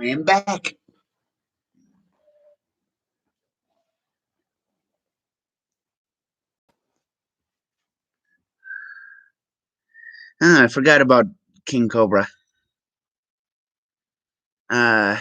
I am back. I forgot about King Cobra. Uh,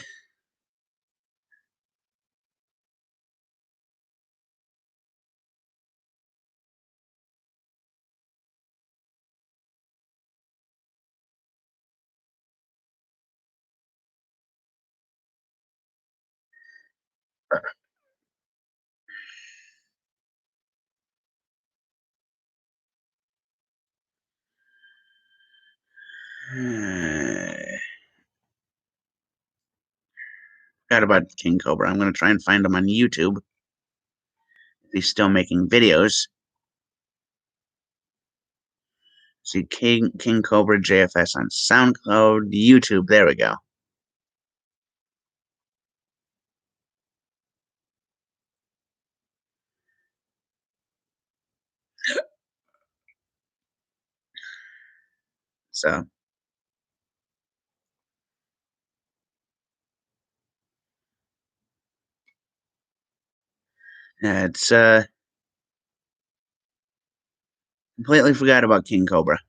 Forgot about King Cobra. I'm gonna try and find him on YouTube. If he's still making videos. See King Cobra JFS on SoundCloud, YouTube. There we go. So yeah, it's completely forgot about King Cobra.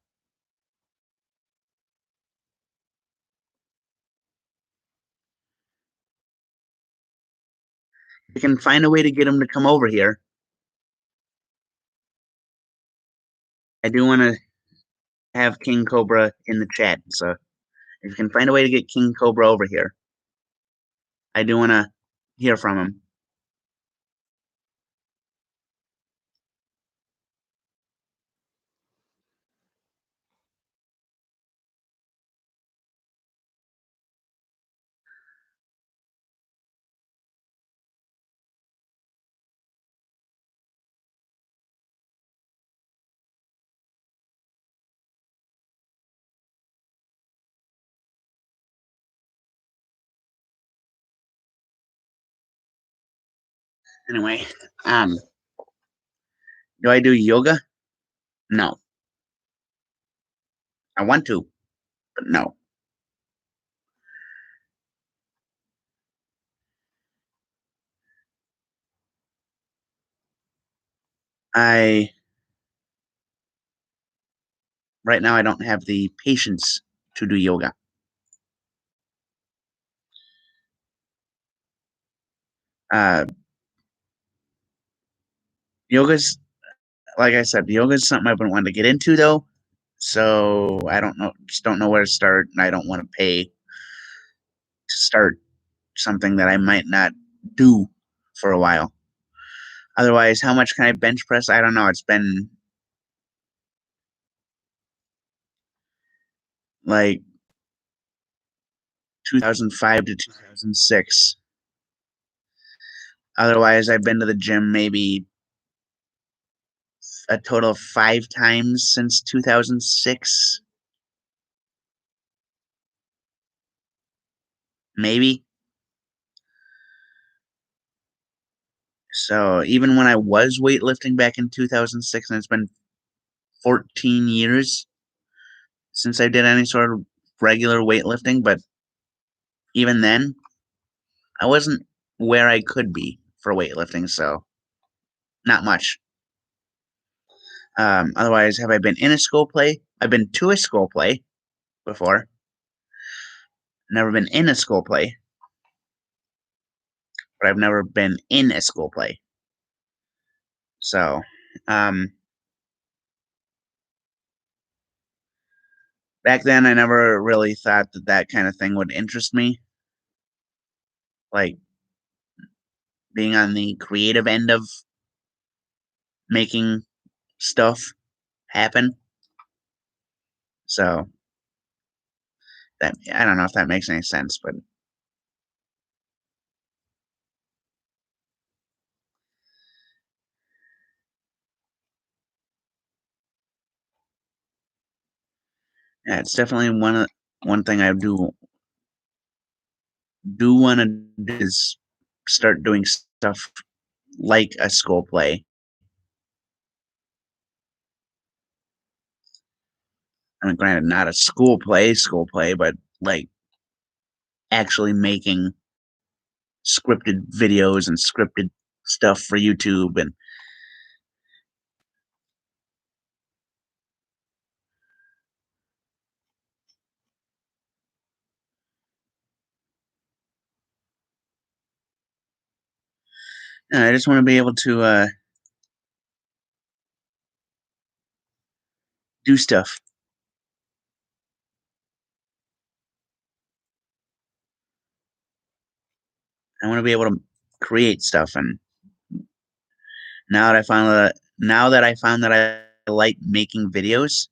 You can find a way to get him to come over here. I do want to have King Cobra in the chat, so if you can find a way to get King Cobra over here, I do want to hear from him. Anyway, do I do yoga? No. I want to, but no. I right now I don't have the patience to do yoga. Uh, yoga's like I said, yoga's something I've been wanting to get into though. So I don't know, just don't know where to start, and I don't want to pay to start something that I might not do for a while. Otherwise, how much can I bench press? I don't know. It's been like 2005 to 2006. Otherwise, I've been to the gym maybe a total of 5 times since 2006, maybe. So even when I was weightlifting back in 2006, and it's been 14 years since I did any sort of regular weightlifting, but even then, I wasn't where I could be for weightlifting, so not much. Otherwise, have I been in a school play? I've been to a school play before. Never been in a school play, but I've never been in a school play. So, um, back then, I never really thought that that kind of thing would interest me, like being on the creative end of making stuff happen. So that I don't know if that makes any sense, but yeah, it's definitely one thing I do want to do is start doing stuff like a school play. I mean, granted, not a school play, but like actually making scripted videos and scripted stuff for YouTube, and I just want to be able to do stuff. I want to be able to create stuff, and now that I found that I like making videos,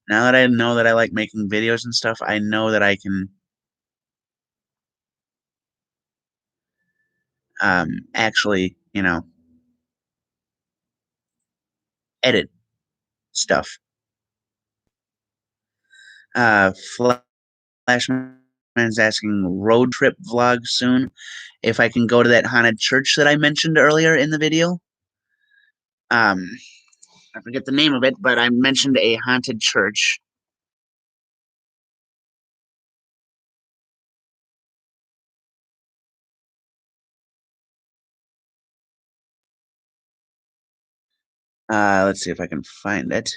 Now that I know that I like making videos and stuff, I know that I can actually, edit stuff. Uh, Flashman's asking road trip vlog soon. If I can go to that haunted church that I mentioned earlier in the video. Um, I forget the name of it, but I mentioned a haunted church. Let's see if I can find it.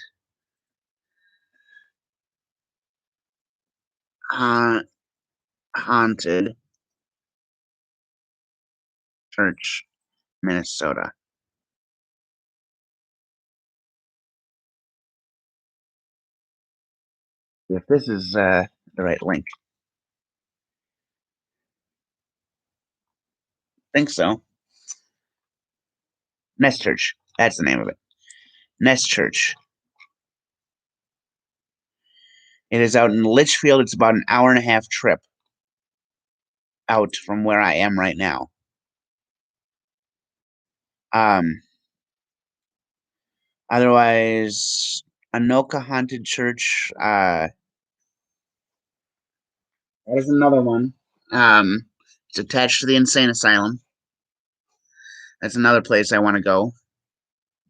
Uh, Haunted Church, Minnesota. If this is the right link, think so. Nest Church. That's the name of it. Nest Church. It is out in Litchfield. It's about an hour and a half trip out from where I am right now. Um, Otherwise, Anoka Haunted Church. That is another one. It's attached to the insane asylum. That's another place I want to go.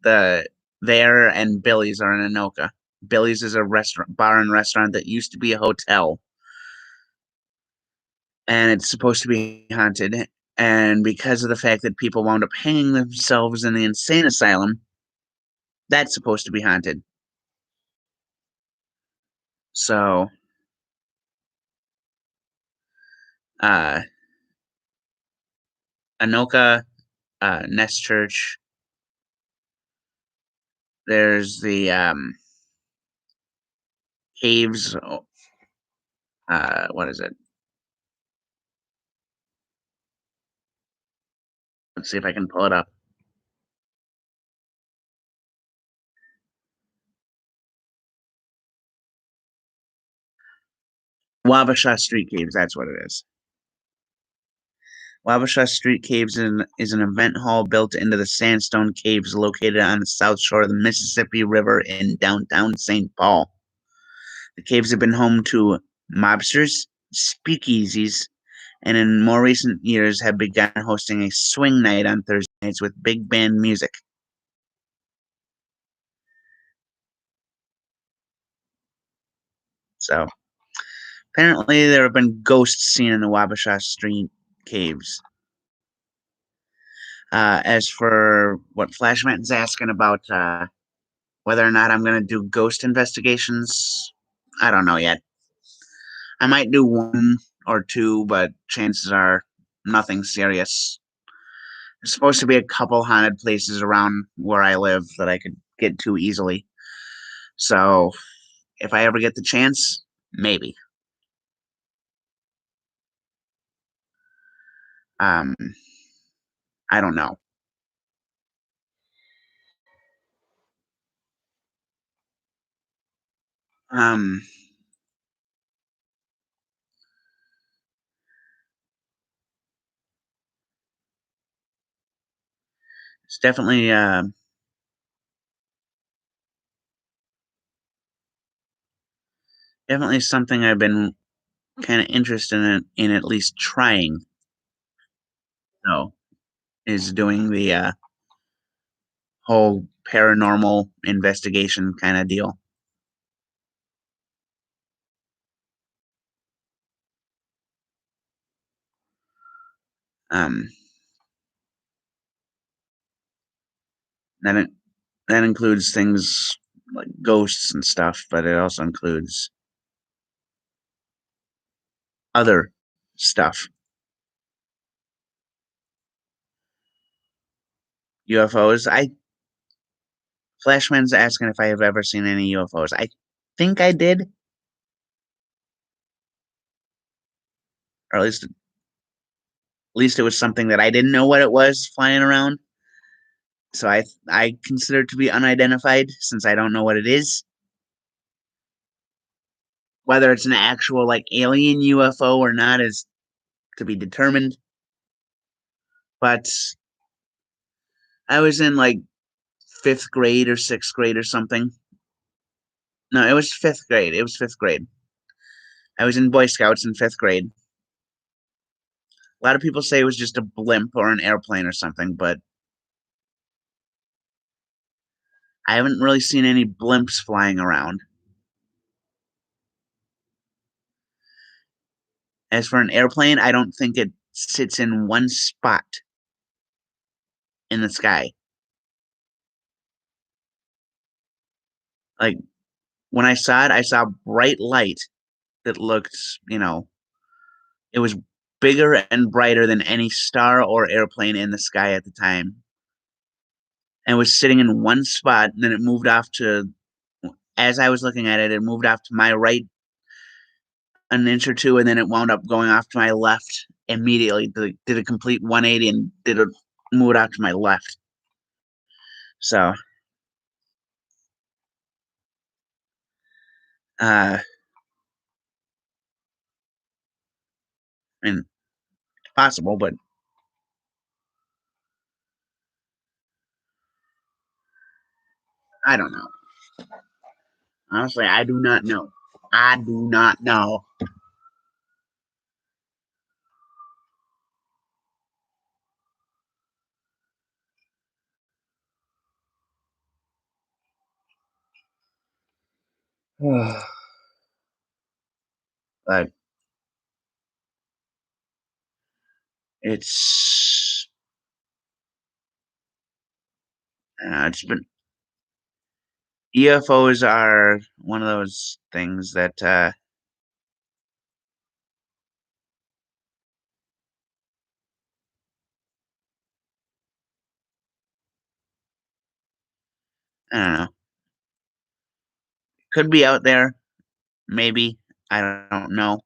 The There and Billy's are in Anoka. Billy's is a restaurant, bar and restaurant that used to be a hotel, and it's supposed to be haunted. And because of the fact that people wound up hanging themselves in the insane asylum, that's supposed to be haunted. So, uh, Anoka, Nest Church. There's the caves. What is it? Let's see if I can pull it up. Wabasha Street Caves. That's what it is. Wabasha Street Caves is an event hall built into the sandstone caves located on the south shore of the Mississippi River in downtown St. Paul. The caves have been home to mobsters, speakeasies, and in more recent years have begun hosting a swing night on Thursday nights with big band music. So apparently there have been ghosts seen in the Wabasha Street caves. As for what Flashman's asking about whether or not I'm going to do ghost investigations, I don't know yet. I might do one or two, but chances are nothing serious. There's supposed to be a couple haunted places around where I live that I could get to easily. So if I ever get the chance, maybe. Um, I don't know. Um, it's definitely something I've been kind of interested in at least trying. So is doing the whole paranormal investigation kind of deal. Um, that it, that includes things like ghosts and stuff, but it also includes other stuff. UFOs. I Flashman's asking if I have ever seen any UFOs. I think I did, or at least it was something that I didn't know what it was flying around. So I consider it to be unidentified since I don't know what it is. Whether it's an actual like alien UFO or not is to be determined. But I was in like fifth grade or sixth grade or something. No, it was fifth grade. It was fifth grade. I was in Boy Scouts in fifth grade. A lot of people say it was just a blimp or an airplane or something, but I haven't really seen any blimps flying around. As for an airplane, I don't think it sits in one spot in the sky. Like when I saw it, I saw bright light that looked, it was bigger and brighter than any star or airplane in the sky at the time. And was sitting in one spot, and then it moved off to, as I was looking at it, it moved off to my right an inch or two, and then it wound up going off to my left immediately. Did a complete 180 and did a move it off to my left. So, I mean, possible, but I don't know. Honestly, I do not know. I do not know. But it's it's been UFOs are one of those things that I don't know. Could be out there, maybe. I don't know.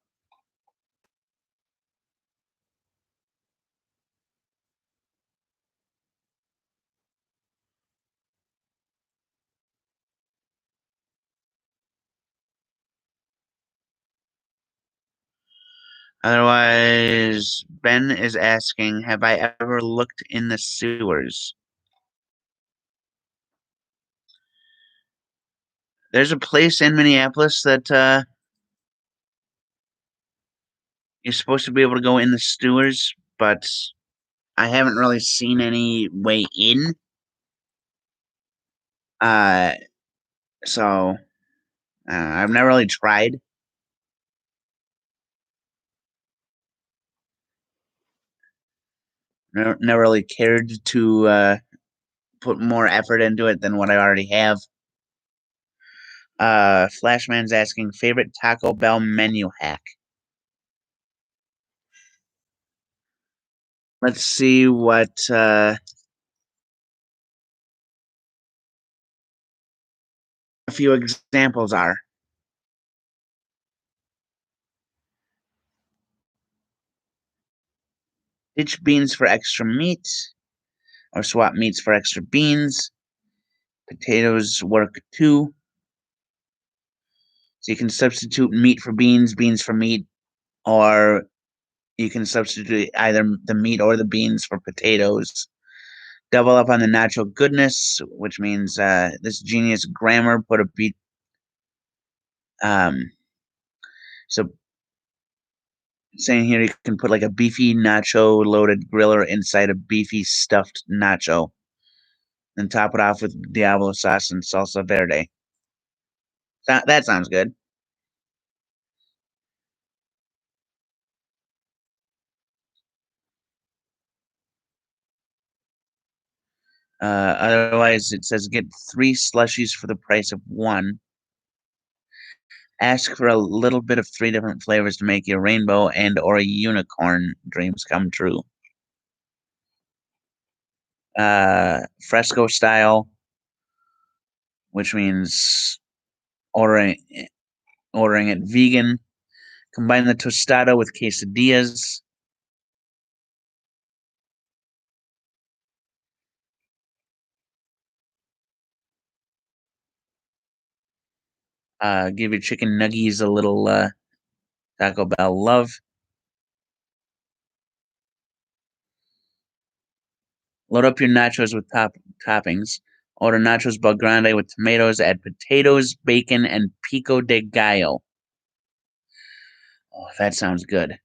Otherwise, Ben is asking, have I ever looked in the sewers? There's a place in Minneapolis that you're supposed to be able to go in the sewers, but I haven't really seen any way in. Uh, so I've never really tried. Never really cared to put more effort into it than what I already have. Flashman's asking favorite Taco Bell menu hack. Let's see what a few examples are. Ditch beans for extra meat, or swap meats for extra beans. Potatoes work too. So you can substitute meat for beans, beans for meat, or you can substitute either the meat or the beans for potatoes. Double up on the natural goodness, which means this genius grammar put a beat. So saying here you can put like a beefy nacho loaded griller inside a beefy stuffed nacho, and top it off with Diablo sauce and salsa verde. That sounds good. Otherwise, it says get 3 slushies for the price of one. Ask for a little bit of 3 different flavors to make your rainbow and or a unicorn dreams come true. Fresco style, which means ordering ordering it vegan. Combine the tostada with quesadillas. Give your chicken nuggies a little Taco Bell love. Load up your nachos with toppings. Order nachos bel grande with tomatoes. Add potatoes, bacon, and pico de gallo. Oh, that sounds good.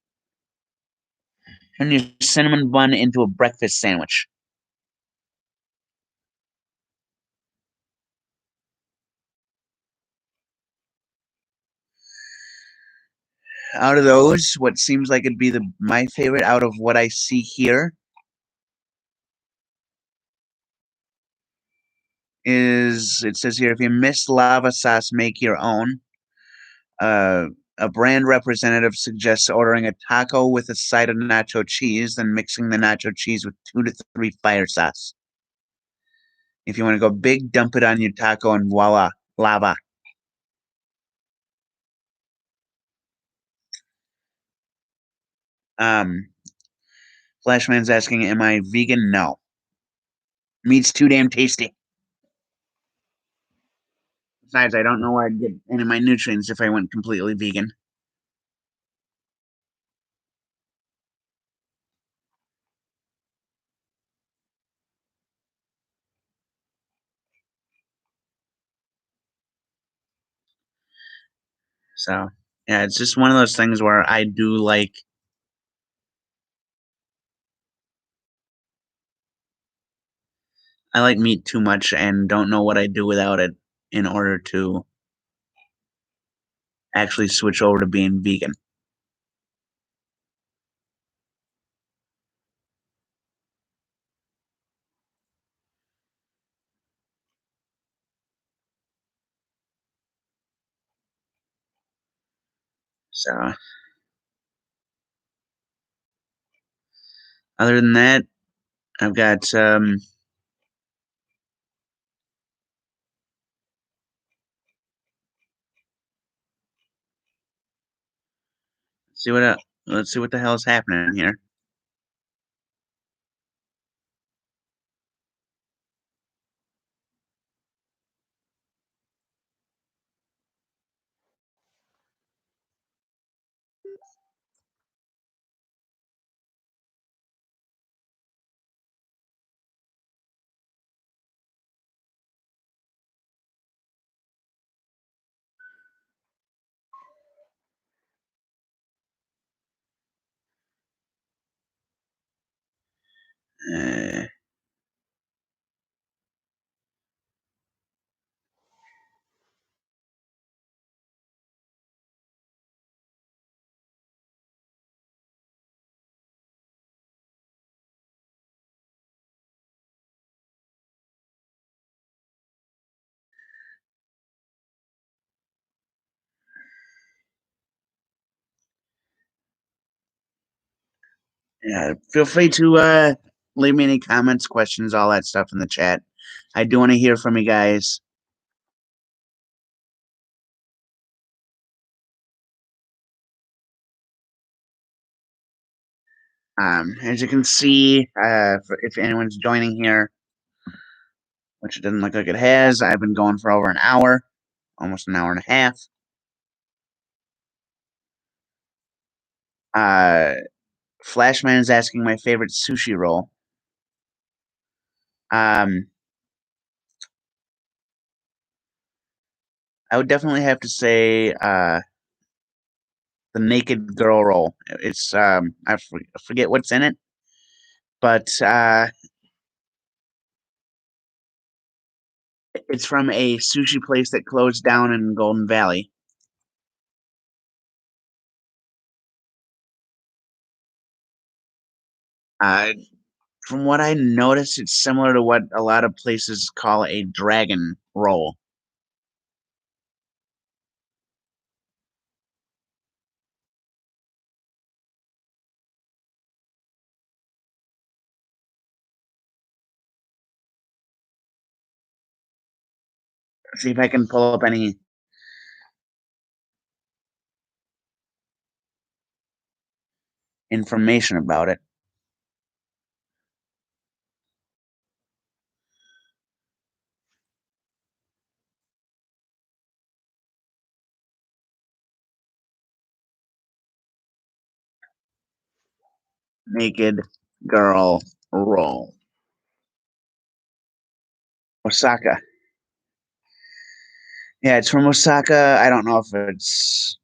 Turn your cinnamon bun into a breakfast sandwich. Out of those, what seems like it'd be my favorite out of what I see here is it says here if you miss lava sauce, make your own. Uh, a brand representative suggests ordering a taco with a side of nacho cheese, then mixing the nacho cheese with 2 to 3 fire sauce. If you want to go big, dump it on your taco and voila, lava. Um, Flashman's asking, "Am I vegan?" No, meat's too damn tasty. Besides, I don't know where I'd get any of my nutrients if I went completely vegan. So yeah, it's just one of those things where I like meat too much and don't know what I'd do without it in order to actually switch over to being vegan. So other than that, I've got see what let's see what the hell is happening here. Uh, yeah, feel free to leave me any comments, questions, all that stuff in the chat. I do want to hear from you guys. As you can see, if anyone's joining here, which it doesn't look like it has, I've been going for over an hour, almost an hour and a half. Uh, Flashman is asking my favorite sushi roll. Um, I would definitely have to say the naked girl roll. It's I forget what's in it, but it's from a sushi place that closed down in Golden Valley. Uh, from what I noticed, it's similar to what a lot of places call a dragon roll. See if I can pull up any information about it. naked girl roll. Osaka. Yeah, it's from Osaka. I don't know if it's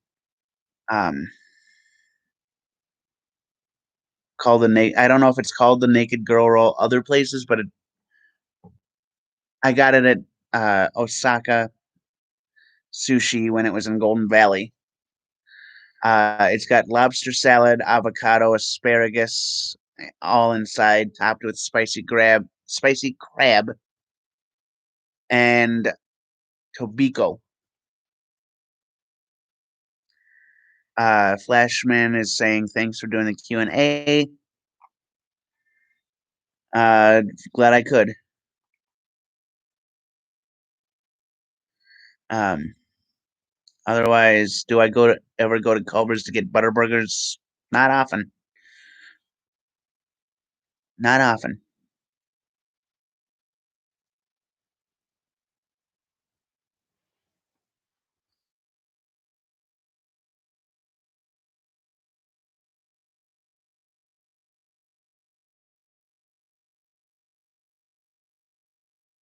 um called I don't know if it's called the Naked Girl Roll other places, but I got it at Osaka Sushi when it was in Golden Valley. It's got lobster salad, avocado, asparagus, all inside, topped with spicy crab, and tobiko. Flashman is saying thanks for doing the Q&A. Glad I could. Um, Otherwise, do I ever go to Culver's to get butter burgers? Not often. Not often.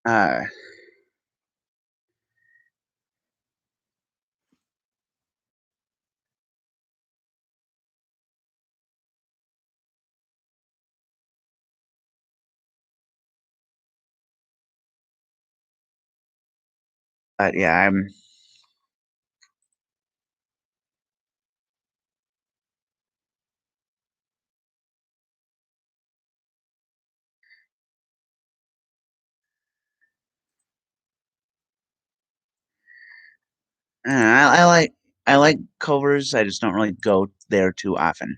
Uh, but yeah, I like Culver's. I just don't really go there too often.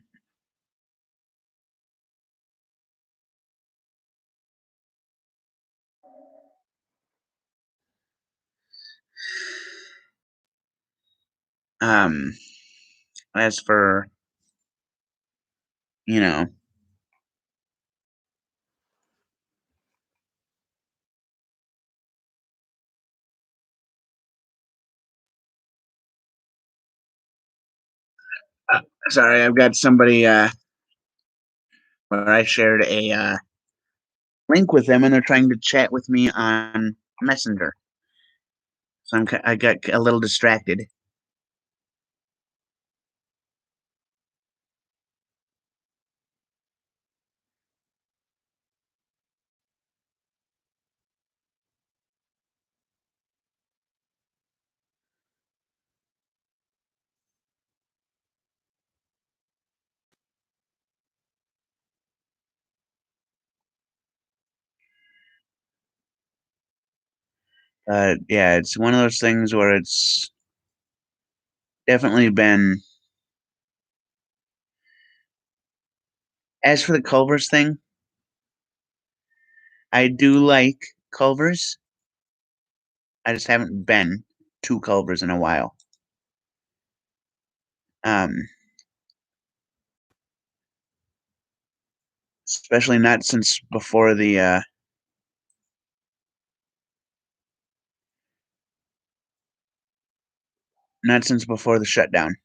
Um, as for you know, sorry, I've got somebody where I shared a link with them, and they're trying to chat with me on Messenger. So I got a little distracted. Yeah, it's one of those things where it's definitely been. As for the Culver's thing, I do like Culver's. I just haven't been to Culver's in a while. Um, Especially not since before the shutdown.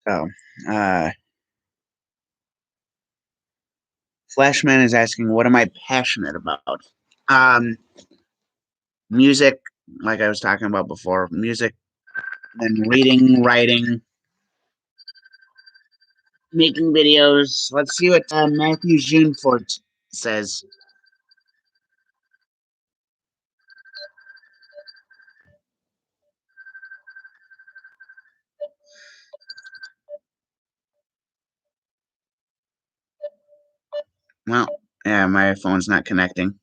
So, uh, Flashman is asking, "What am I passionate about?" Um, Music, like I was talking about before, music, then reading, writing, making videos. Let's see what Matthew Junefort says. Well, yeah, my phone's not connecting.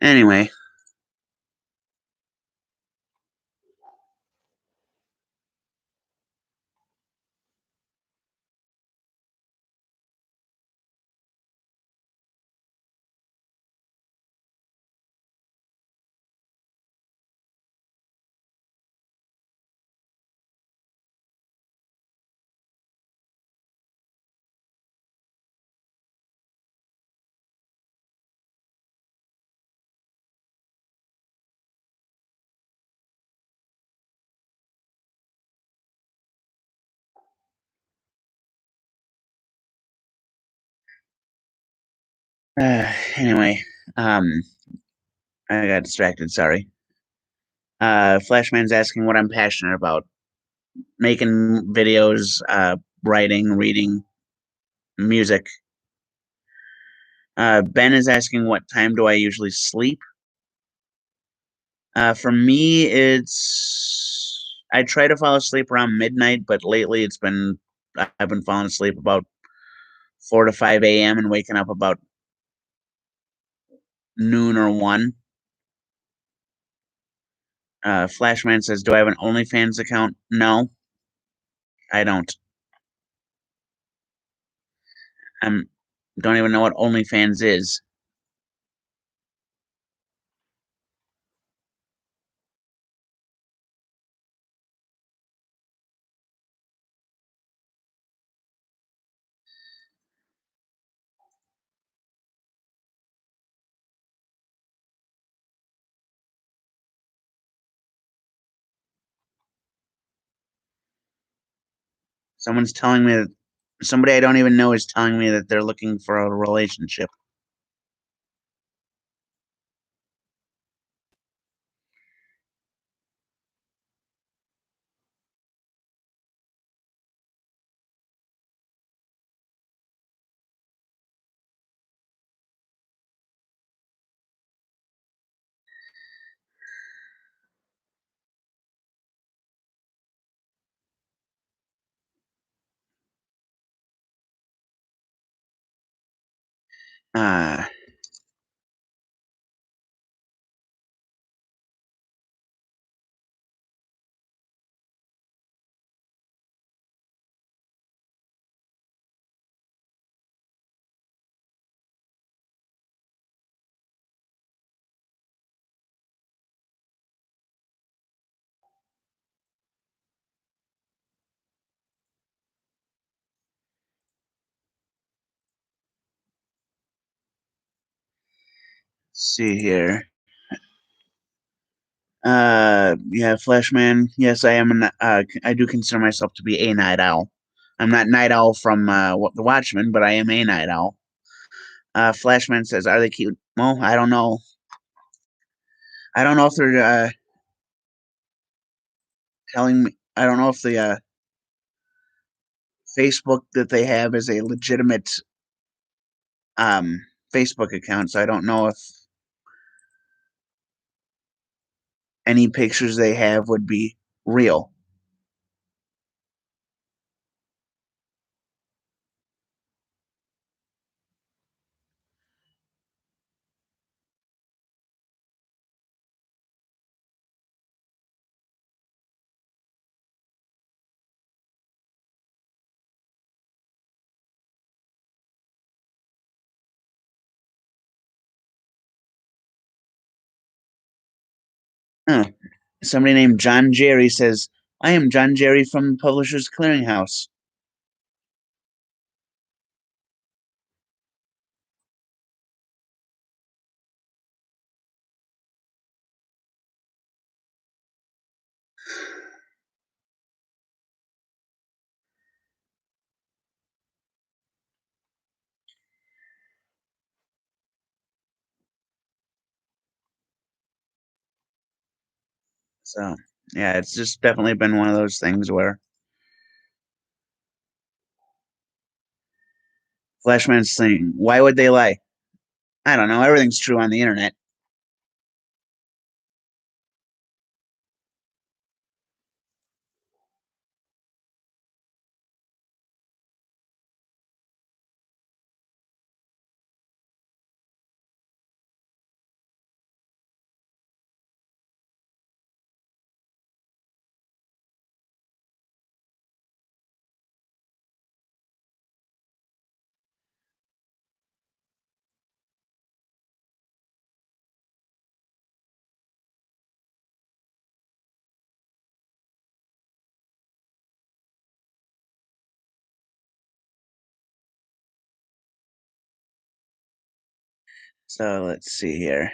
Anyway, Anyway, um, I got distracted. Sorry. Flashman's asking what I'm passionate about: making videos, writing, reading, music. Ben is asking what time do I usually sleep. For me, I try to fall asleep around midnight, but lately I've been falling asleep about 4 to 5 a.m. and waking up about noon or 1. Flashman says, "Do I have an OnlyFans account?" No, I don't. I'm don't even know what OnlyFans is. Someone's telling me that somebody I don't even know is telling me that they're looking for a relationship. Uh, see here. Yeah, Flashman. Yes, I do consider myself to be a night owl. I'm not night owl from the Watchmen, but I am a night owl. Flashman says, "Are they cute?" Well, I don't know. I don't know if they're telling me. I don't know if the Facebook that they have is a legitimate um Facebook account. So I don't know if any pictures they have would be real. Huh. Somebody named John Jerry says, "I am John Jerry from Publishers Clearinghouse." So yeah, it's just definitely been one of those things where Flashman's saying, "Why would they lie?" I don't know. Everything's true on the internet. So let's see here.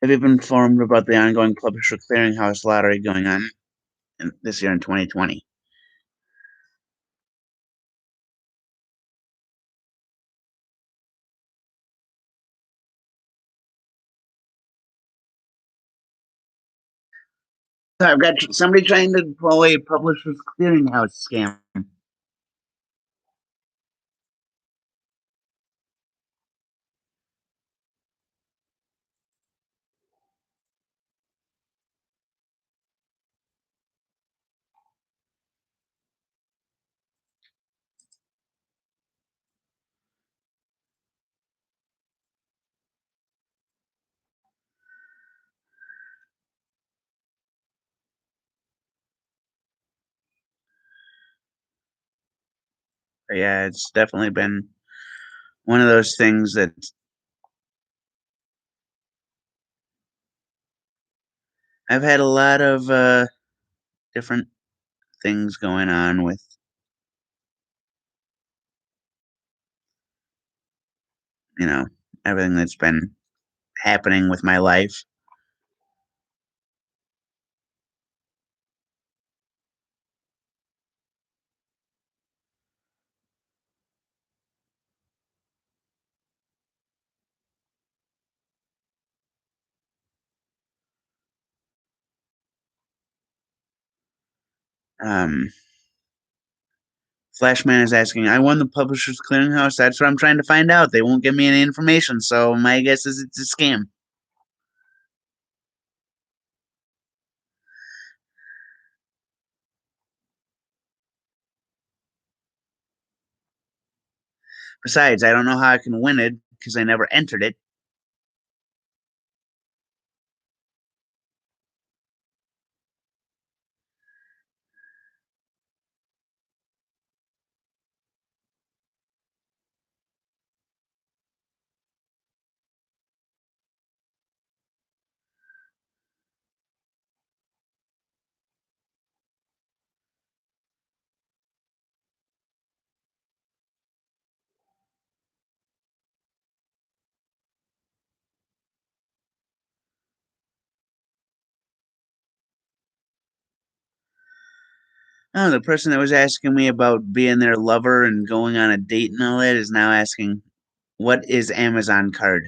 Have you been informed about the ongoing Publisher Clearinghouse lottery going on this year in 2020? So I've got somebody trying to pull a Publishers Clearinghouse scam. But yeah, it's definitely been one of those things that I've had a lot of different things going on with, you know, everything that's been happening with my life. Um, Flashman is asking, I won the Publishers Clearinghouse. That's what I'm trying to find out. They won't give me any information, so my guess is it's a scam. Besides, I don't know how I can win it because I never entered it. Oh, the person that was asking me about being their lover and going on a date and all that is now asking, what is Amazon card?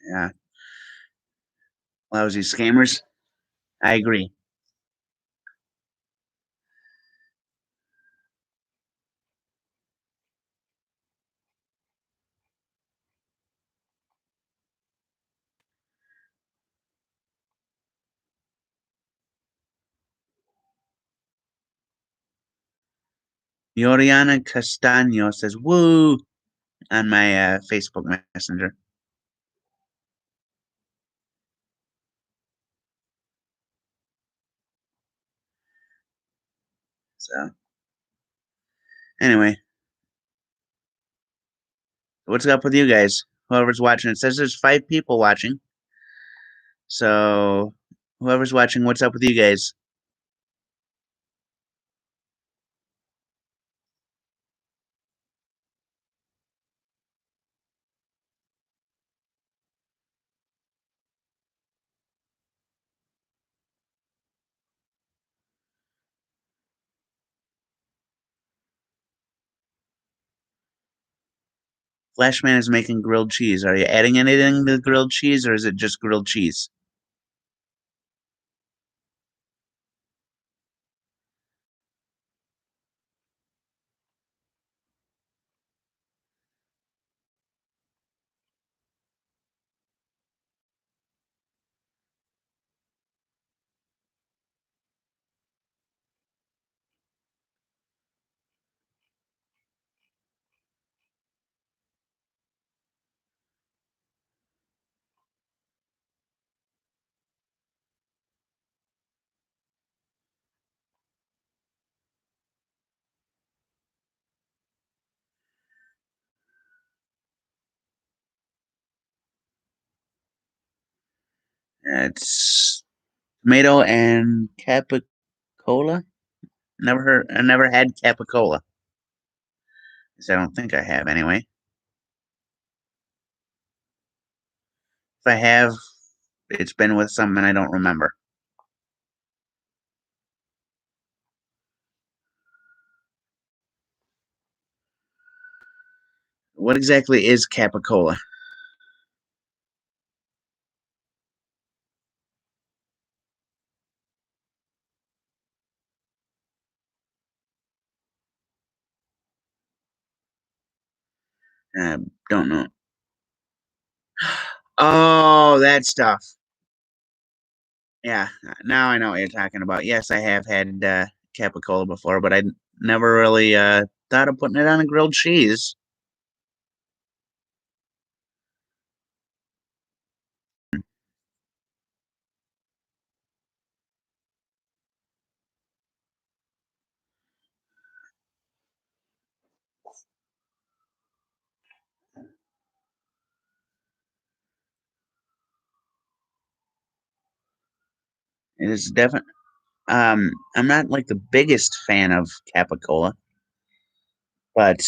Yeah, lousy scammers. I agree. Yoriana Castaño says, woo, on my Facebook Messenger. So, anyway, what's up with you guys? Whoever's watching, it says there's 5 people watching. So, whoever's watching, what's up with you guys? Flashman is making grilled cheese. Are you adding anything to the grilled cheese, or is it just grilled cheese? It's tomato and capicola. I never had capicola. I don't think I have anyway. If I have, it's been with someone I don't remember. What exactly is capicola? Don't know. Oh, that stuff. Yeah, now I know what you're talking about. Yes, I have had capicola before, but I never really thought of putting it on a grilled cheese. It is definitely. I'm not like the biggest fan of capicola, but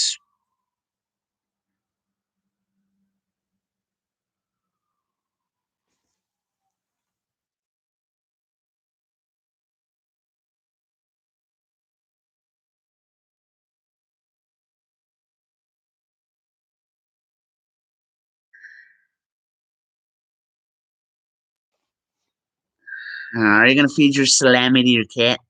are you gonna feed your salami to your cat?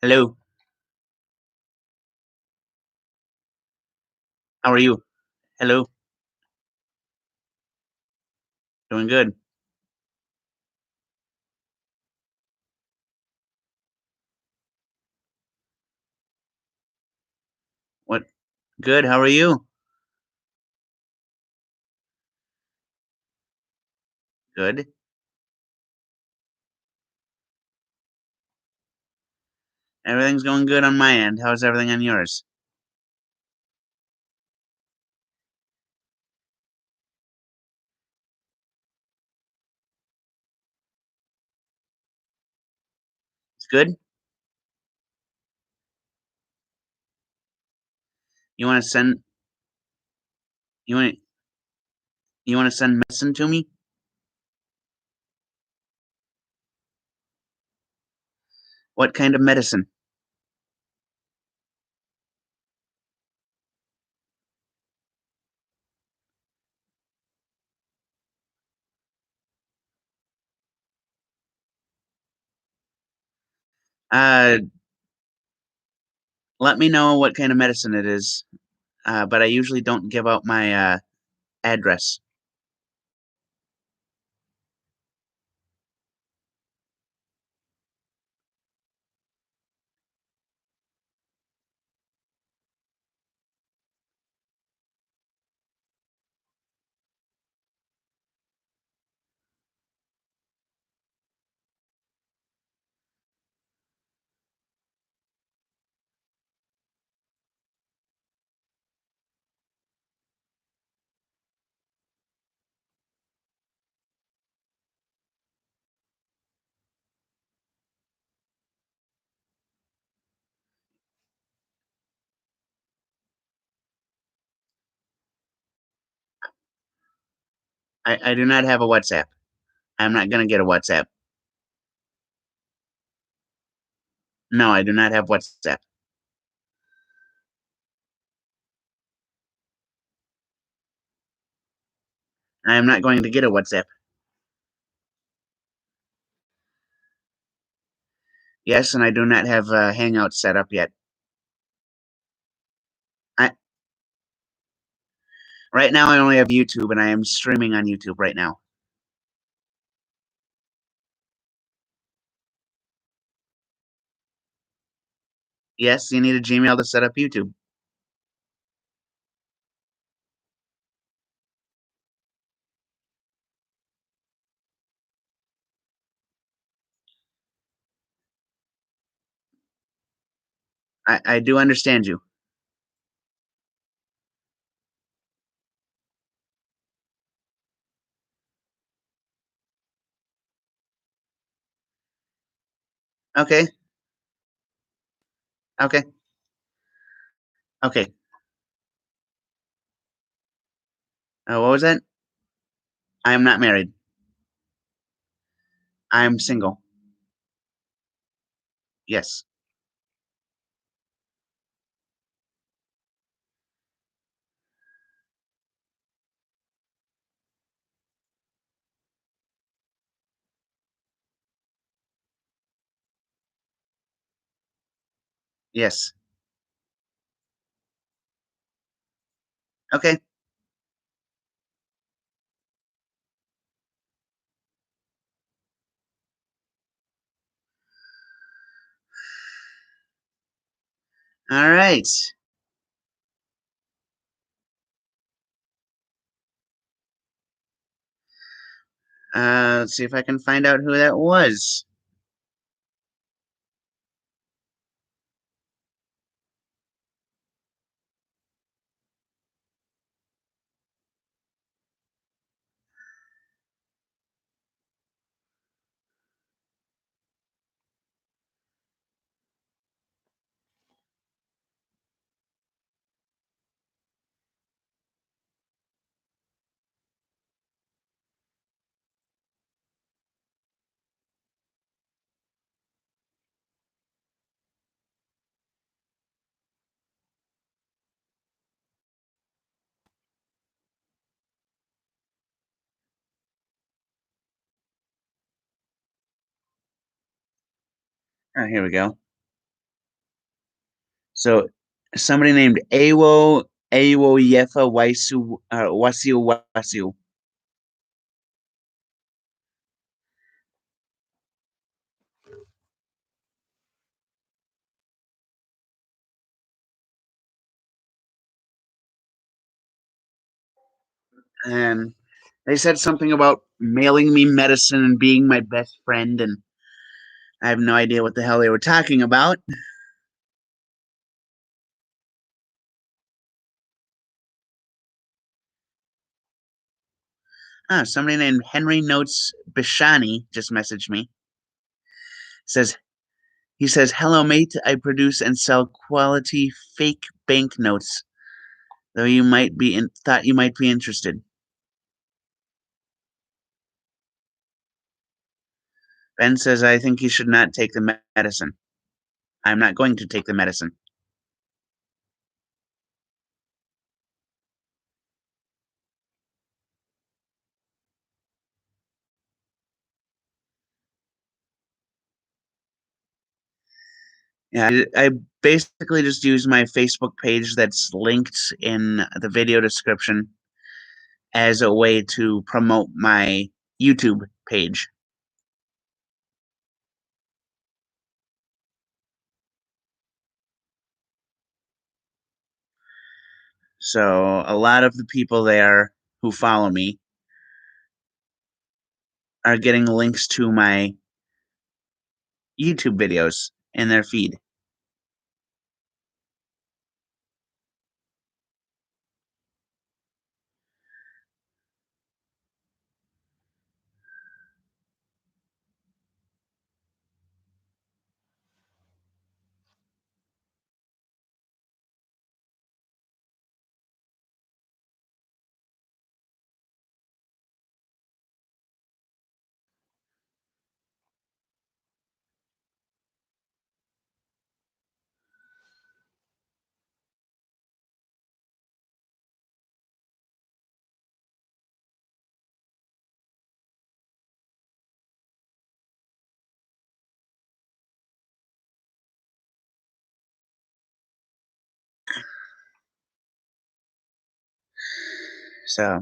Hello, how are you? Hello, doing good. What? Good. How are you? Good. Everything's going good on my end. How's everything on yours? It's good. You want to send you want you want to send medicine to me? What kind of medicine? Uh, let me know what kind of medicine it is. But I usually don't give out my address. I do not have a WhatsApp. I'm not gonna get a WhatsApp. No, I do not have WhatsApp. I am not going to get a WhatsApp. Yes, and I do not have Hangout set up yet. I Right now I only have YouTube, and I am streaming on YouTube right now. Yes, you need a Gmail to set up YouTube. I do understand you. Okay. Okay. Okay. What was that? I am not married. I'm single. Yes. Yes. Okay. All right. Let's see if I can find out who that was. Here we go. So somebody named Awo Yefa Wasiu. And they said something about mailing me medicine and being my best friend, and I have no idea what the hell they were talking about. Somebody named Henry Notes Bishani just messaged me. Says he says, "Hello, mate. I produce and sell quality fake banknotes. Though you might be thought you might be interested." Ben says, "I think you should not take the medicine. I'm not going to take the medicine." Yeah, I basically just use my Facebook page that's linked in the video description as a way to promote my YouTube page. So a lot of the people there who follow me are getting links to my YouTube videos in their feed. So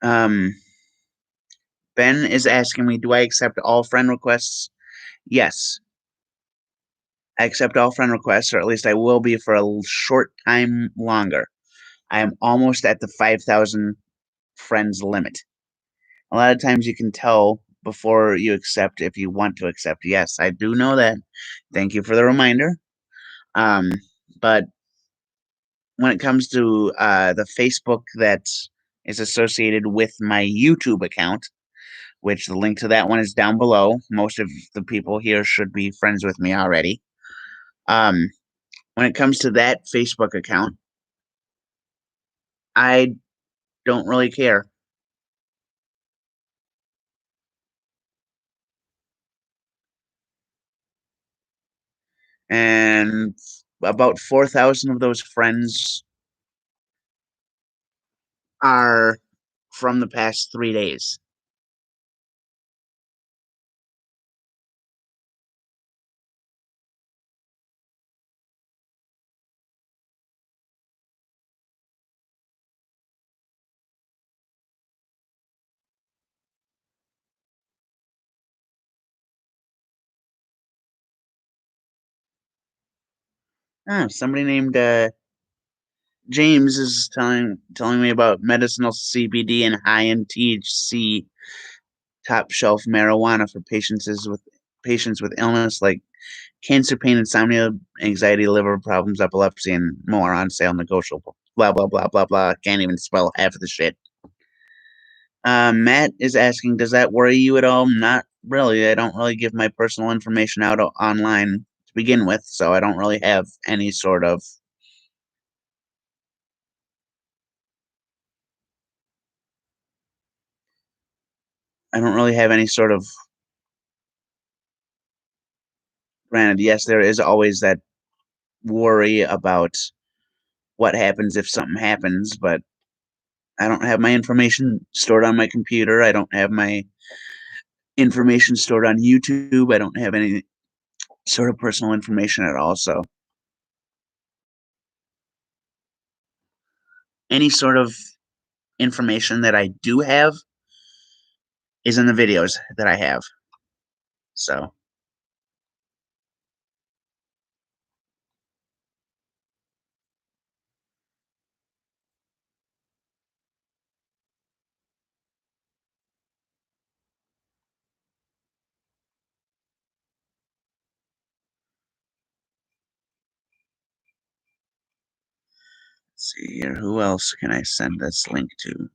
um Ben is asking me, do I accept all friend requests? Yes. I accept all friend requests, or at least I will be for a short time longer. I am almost at the 5,000 friends limit. A lot of times you can tell before you accept if you want to accept. Yes, I do know that. Thank you for the reminder. Um, but when it comes to the Facebook that is associated with my YouTube account, which the link to that one is down below. Most of the people here should be friends with me already. Um, when it comes to that Facebook account, I don't really care. And about 4,000 of those friends are from the past 3 days. Oh, somebody named James is telling me about medicinal CBD and high end THC top shelf marijuana for patients with illness like cancer, pain, insomnia, anxiety, liver problems, epilepsy, and more on sale negotiable. Blah blah blah blah blah. Can't even spell half of the shit. Matt is asking, does that worry you at all? Not really. I don't really give my personal information out online to begin with, so I don't really have any sort of. I don't really have any sort of. Granted, yes, there is always that worry about what happens if something happens, but I don't have my information stored on my computer. I don't have my information stored on YouTube. I don't have any sort of personal information at all. So any sort of information that I do have is in the videos that I have. So let's see here. Who else can I send this link to?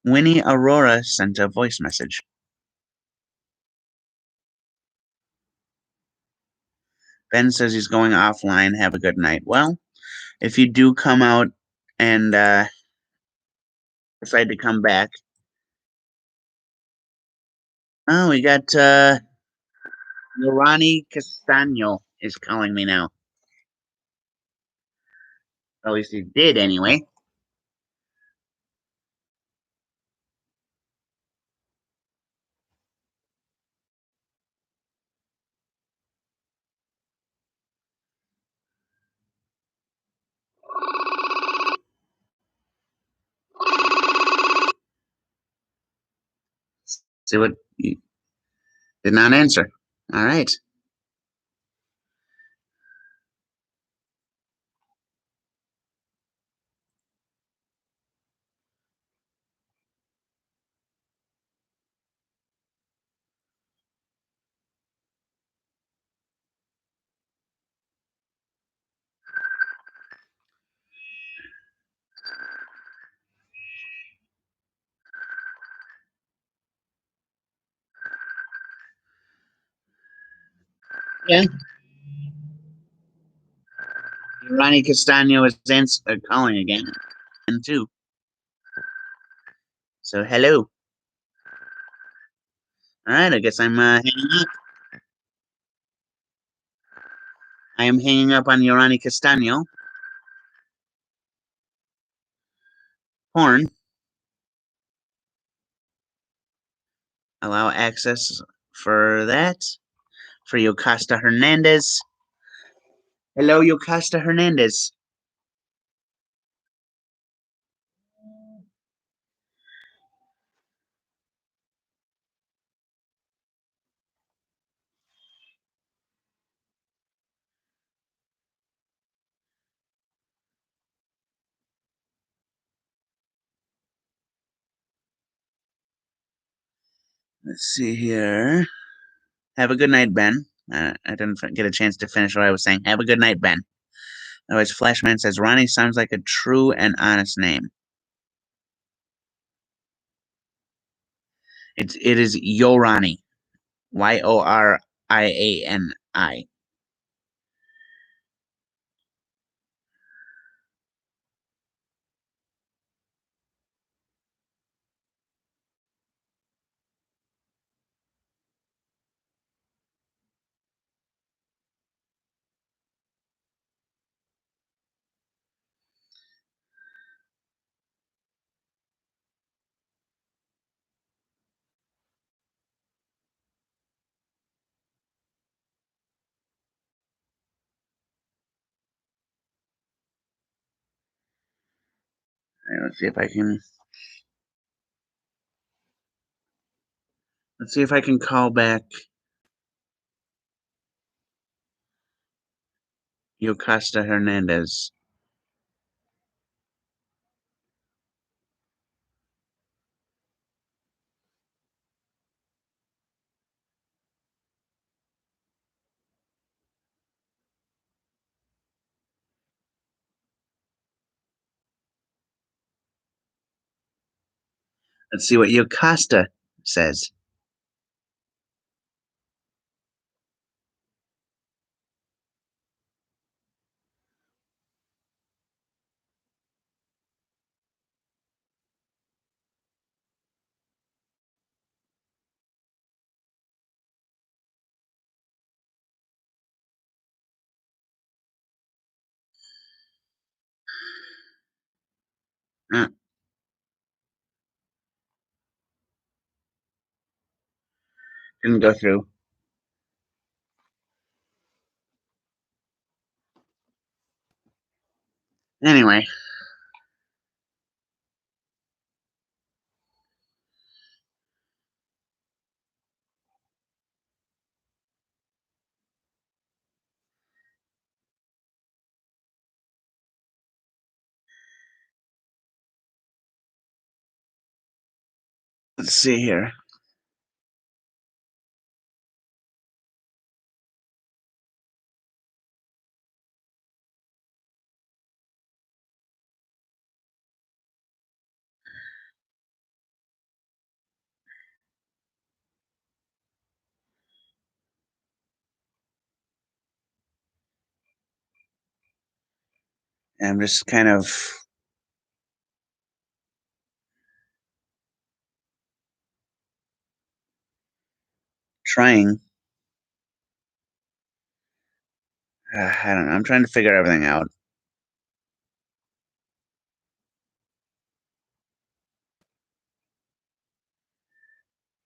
Winnie Aurora sent a voice message. Ben says he's going offline. Have a good night. Well, if you do come out and decide to come back, oh, we got Yorani Castano is calling me now. At least he did anyway. See what he did not answer. All right. Yeah. Ronnie Castano is calling again, and too. So hello. All right, I guess I'm hanging up. I am hanging up on Yorani Castano. Horn. Allow access for that. For Yocasta Hernandez. Hello, Yocasta Hernandez. Let's see here. Have a good night, Ben. I didn't get a chance to finish what I was saying. Have a good night, Ben. Otherwise, Flashman says Ronnie sounds like a true and honest name. It is Yorani, Yoriani. Let's see if I can. Let's see if I can call back Yocasta Hernandez. Let's see what Yocasta says. Uh, didn't go through. Anyway, let's see here. I'm just kind of trying. I don't know. I'm trying to figure everything out.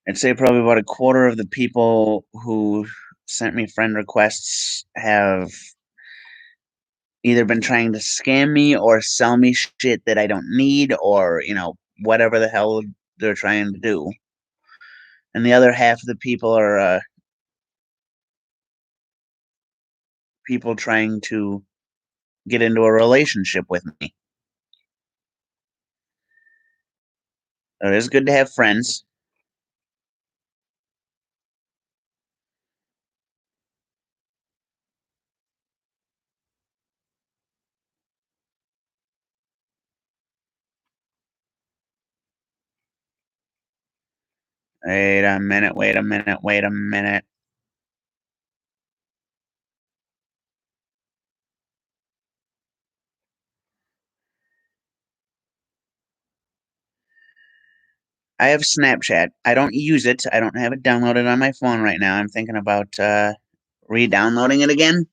I'd say probably about a quarter of the people who sent me friend requests have either been trying to scam me or sell me shit that I don't need, or whatever the hell they're trying to do. And the other half of the people are people trying to get into a relationship with me. So it is good to have friends. Wait a minute, wait a minute, wait a minute. I have Snapchat. I don't use it. I don't have it downloaded on my phone right now. I'm thinking about re-downloading it again.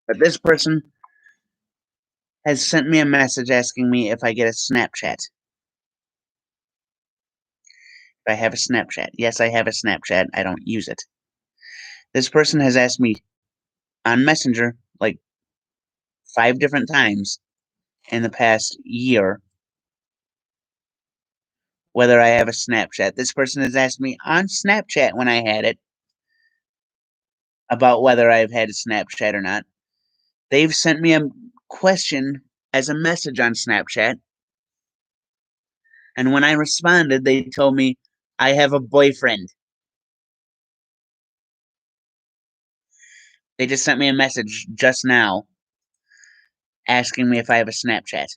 But this person has sent me a message asking me if I get a Snapchat. If I have a Snapchat. Yes, I have a Snapchat. I don't use it. This person has asked me on Messenger like 5 different times in the past year whether I have a Snapchat. This person has asked me on Snapchat when I had it about whether I've had a Snapchat or not. They've sent me a question as a message on Snapchat. And when I responded, they told me I have a boyfriend. They just sent me a message just now asking me if I have a Snapchat.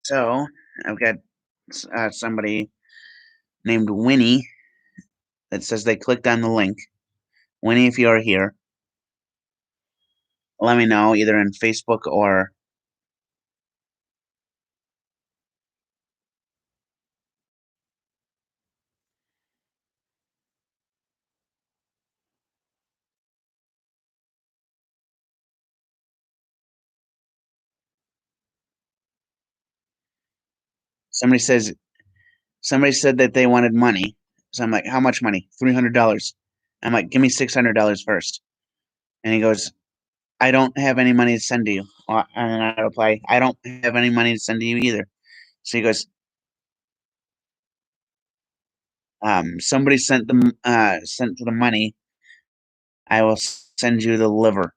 So I've got somebody named Winnie that says they clicked on the link. Winnie, if you are here, let me know either in Facebook or somebody says somebody said that they wanted money. So I'm like, how much money? $300. I'm like, give me $600 first. And he goes, I don't have any money to send to you. And I reply, I don't have any money to send to you either. So he goes, somebody sent to the money. I will send you the liver.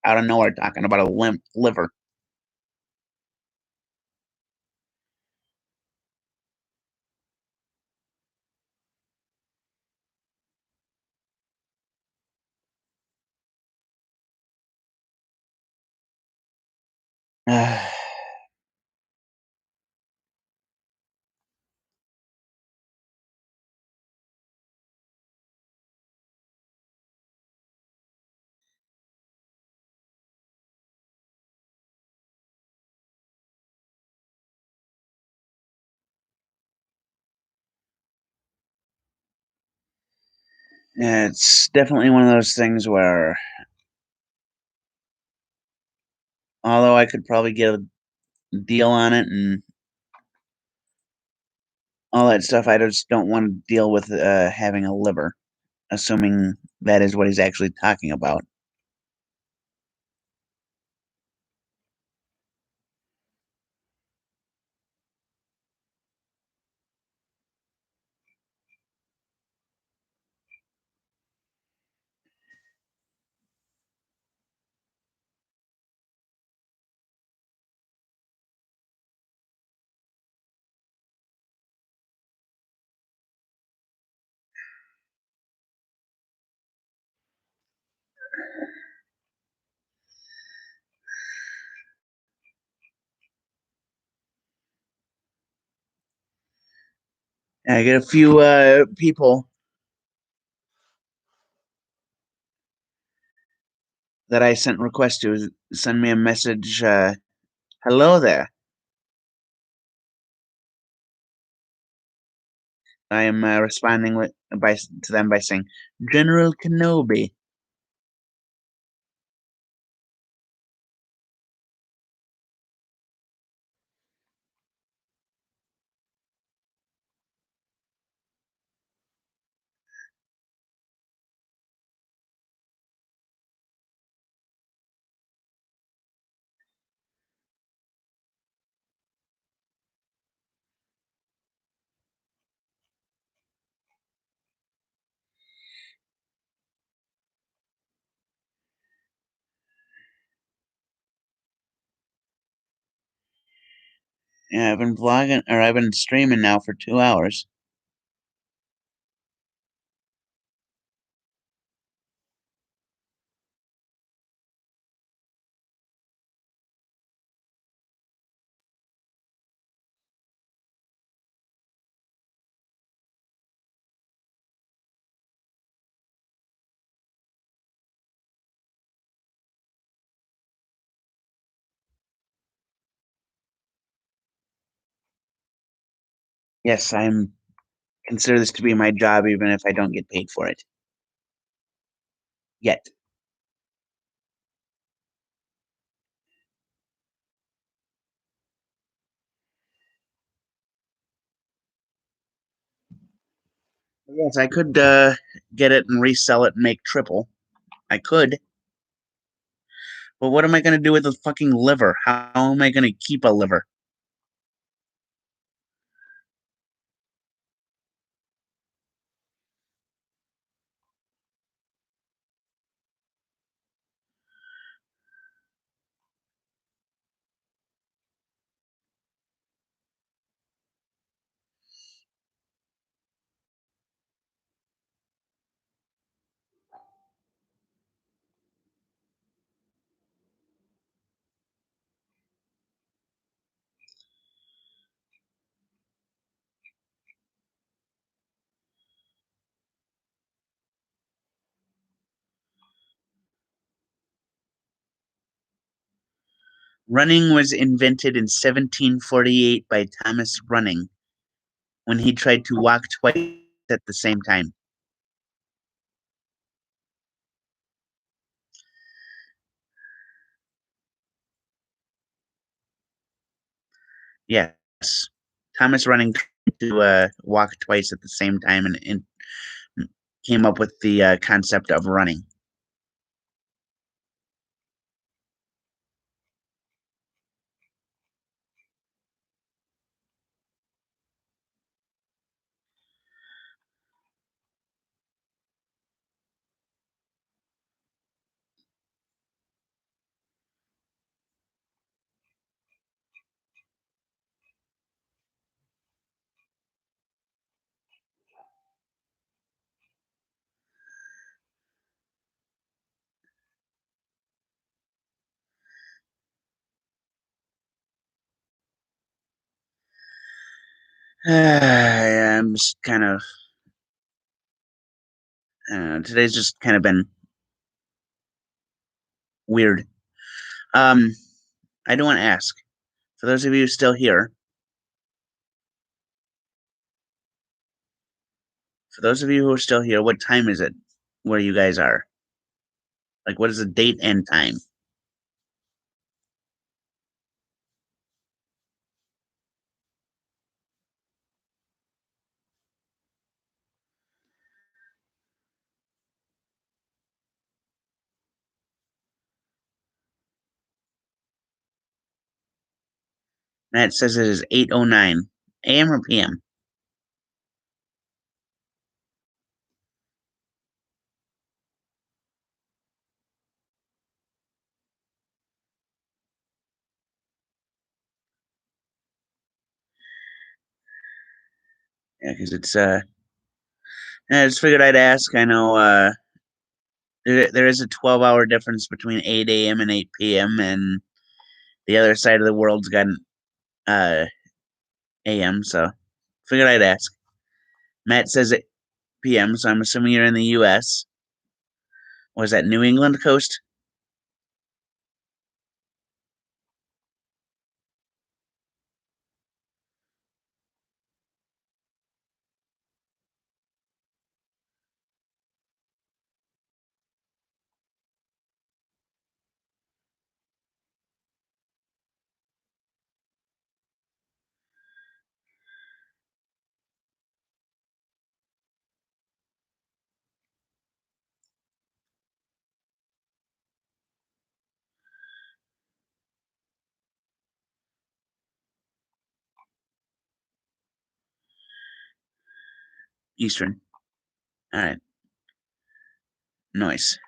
Out of nowhere, talking about a liver. Yeah, it's definitely one of those things where, although I could probably get a deal on it and all that stuff, I just don't want to deal with having a liver, assuming that is what he's actually talking about. And I get a few people that I sent requests to send me a message. Hello there. I am responding to them by saying General Kenobi. Yeah, I've been vlogging or I've been streaming now for 2 hours. Yes, I'm consider this to be my job even if I don't get paid for it. Yet. Yes, I could get it and resell it and make triple. I could. But what am I gonna do with the fucking liver? How am I gonna keep a liver? Running was invented in 1748 by Thomas Running when he tried to walk twice at the same time. Yes. Thomas Running tried to walk twice at the same time and came up with the concept of running. I'm just kind of today's just kind of been weird. Um, I do want to ask for those of you still here. For those of you who are still here, what time is it where you guys are? Like, what is the date and time? Matt says it is 8:09 a.m. or p.m. Yeah, because it's I just figured I'd ask. I know there is a 12-hour difference between 8 a.m. and 8 p.m. and the other side of the world's got an a.m. So figured I'd ask. Matt says it p.m. So I'm assuming you're in the U.S. Was that New England coast? Eastern. All right. Nice.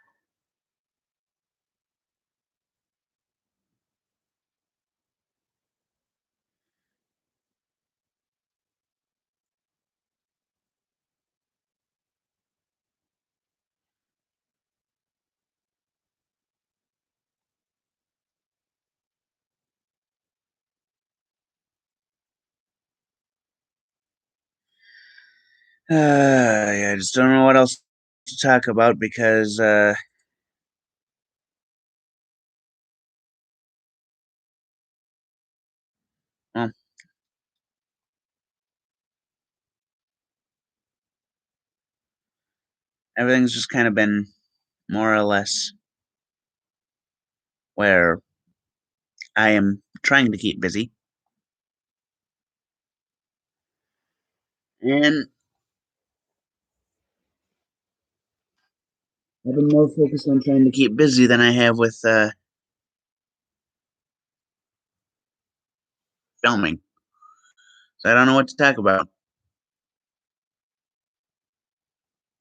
Yeah, I just don't know what else to talk about because well, everything's just kind of been more or less where I am trying to keep busy, and I've been more focused on trying to keep busy than I have with filming. So I don't know what to talk about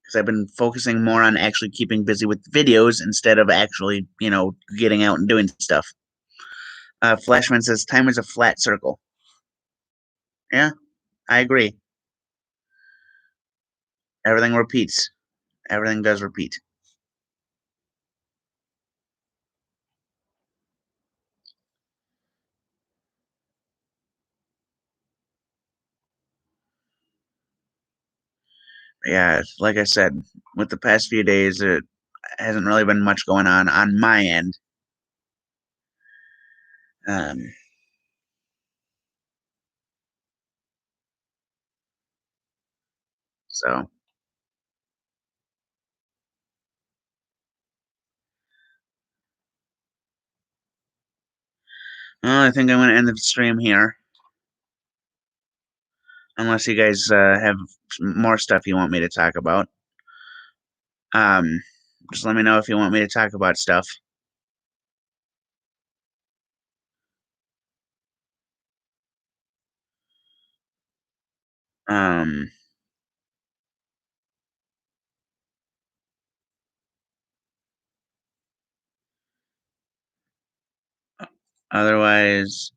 because I've been focusing more on actually keeping busy with videos instead of actually, getting out and doing stuff. Flashman says time is a flat circle. Yeah, I agree. Everything repeats. Everything does repeat. Yeah, like I said, with the past few days, it hasn't really been much going on my end. Um, so well, I think I'm gonna end the stream here, unless you guys have more stuff you want me to talk about. Um, just let me know if you want me to talk about stuff. Um, otherwise,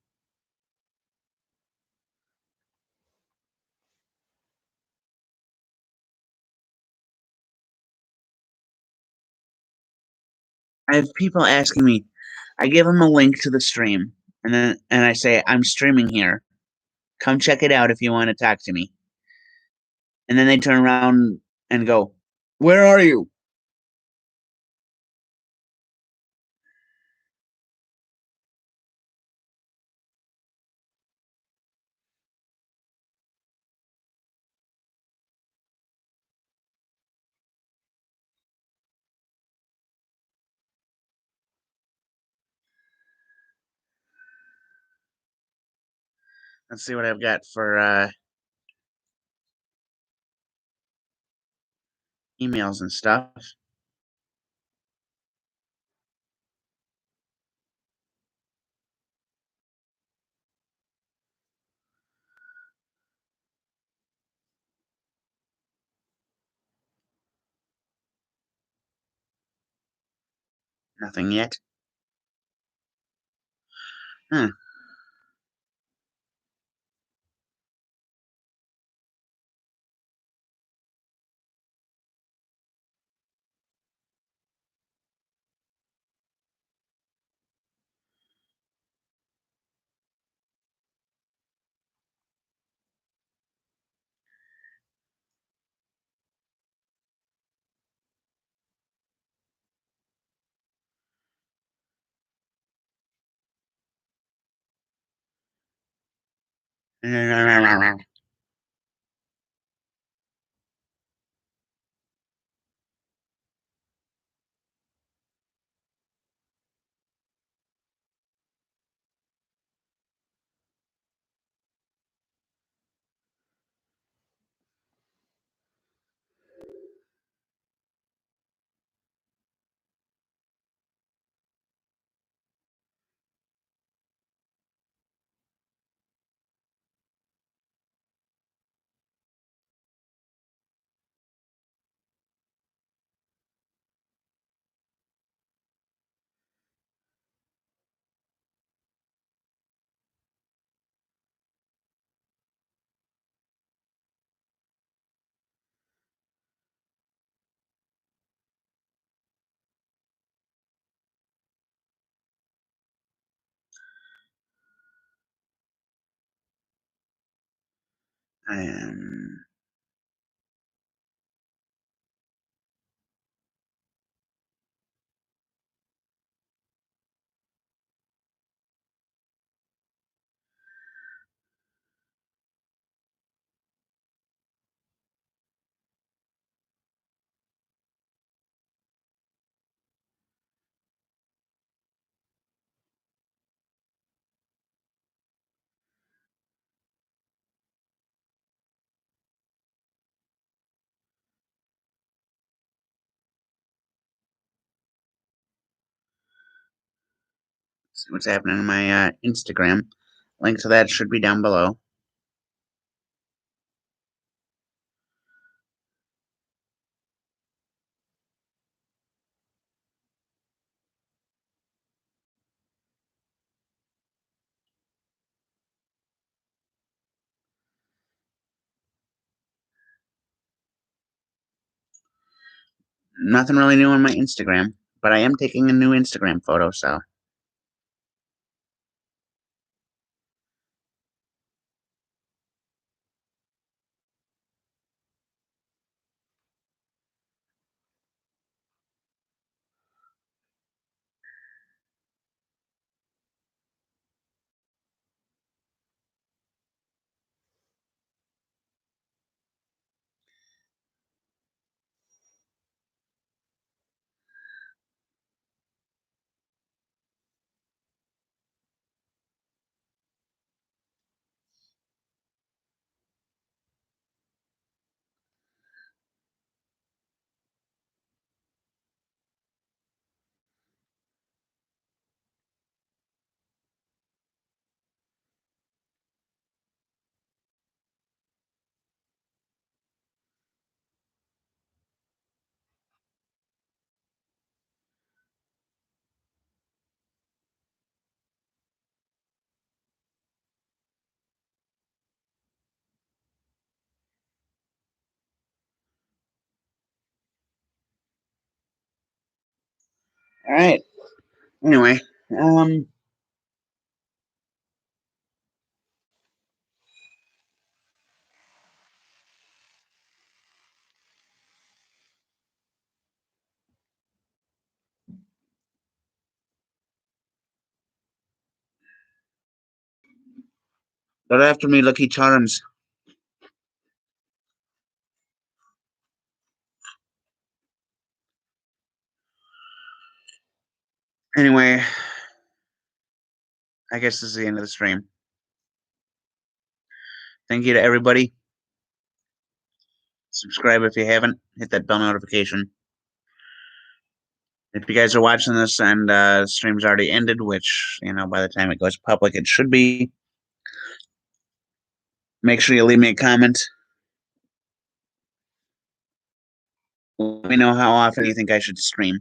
I have people asking me. I give them a link to the stream, and I say I'm streaming here. Come check it out if you want to talk to me. And then they turn around and go, "Where are you?" Let's see what I've got for emails and stuff. Nothing yet. Huh. Um, See what's happening in my Instagram. Link to that should be down below. Nothing really new on my Instagram, but I am taking a new Instagram photo, so. All right. Anyway, but after me, Lucky Charms. Anyway, I guess this is the end of the stream. Thank you to everybody. Subscribe if you haven't. Hit that bell notification. If you guys are watching this and the stream's already ended, which, by the time it goes public, it should be, make sure you leave me a comment. Let me know how often you think I should stream.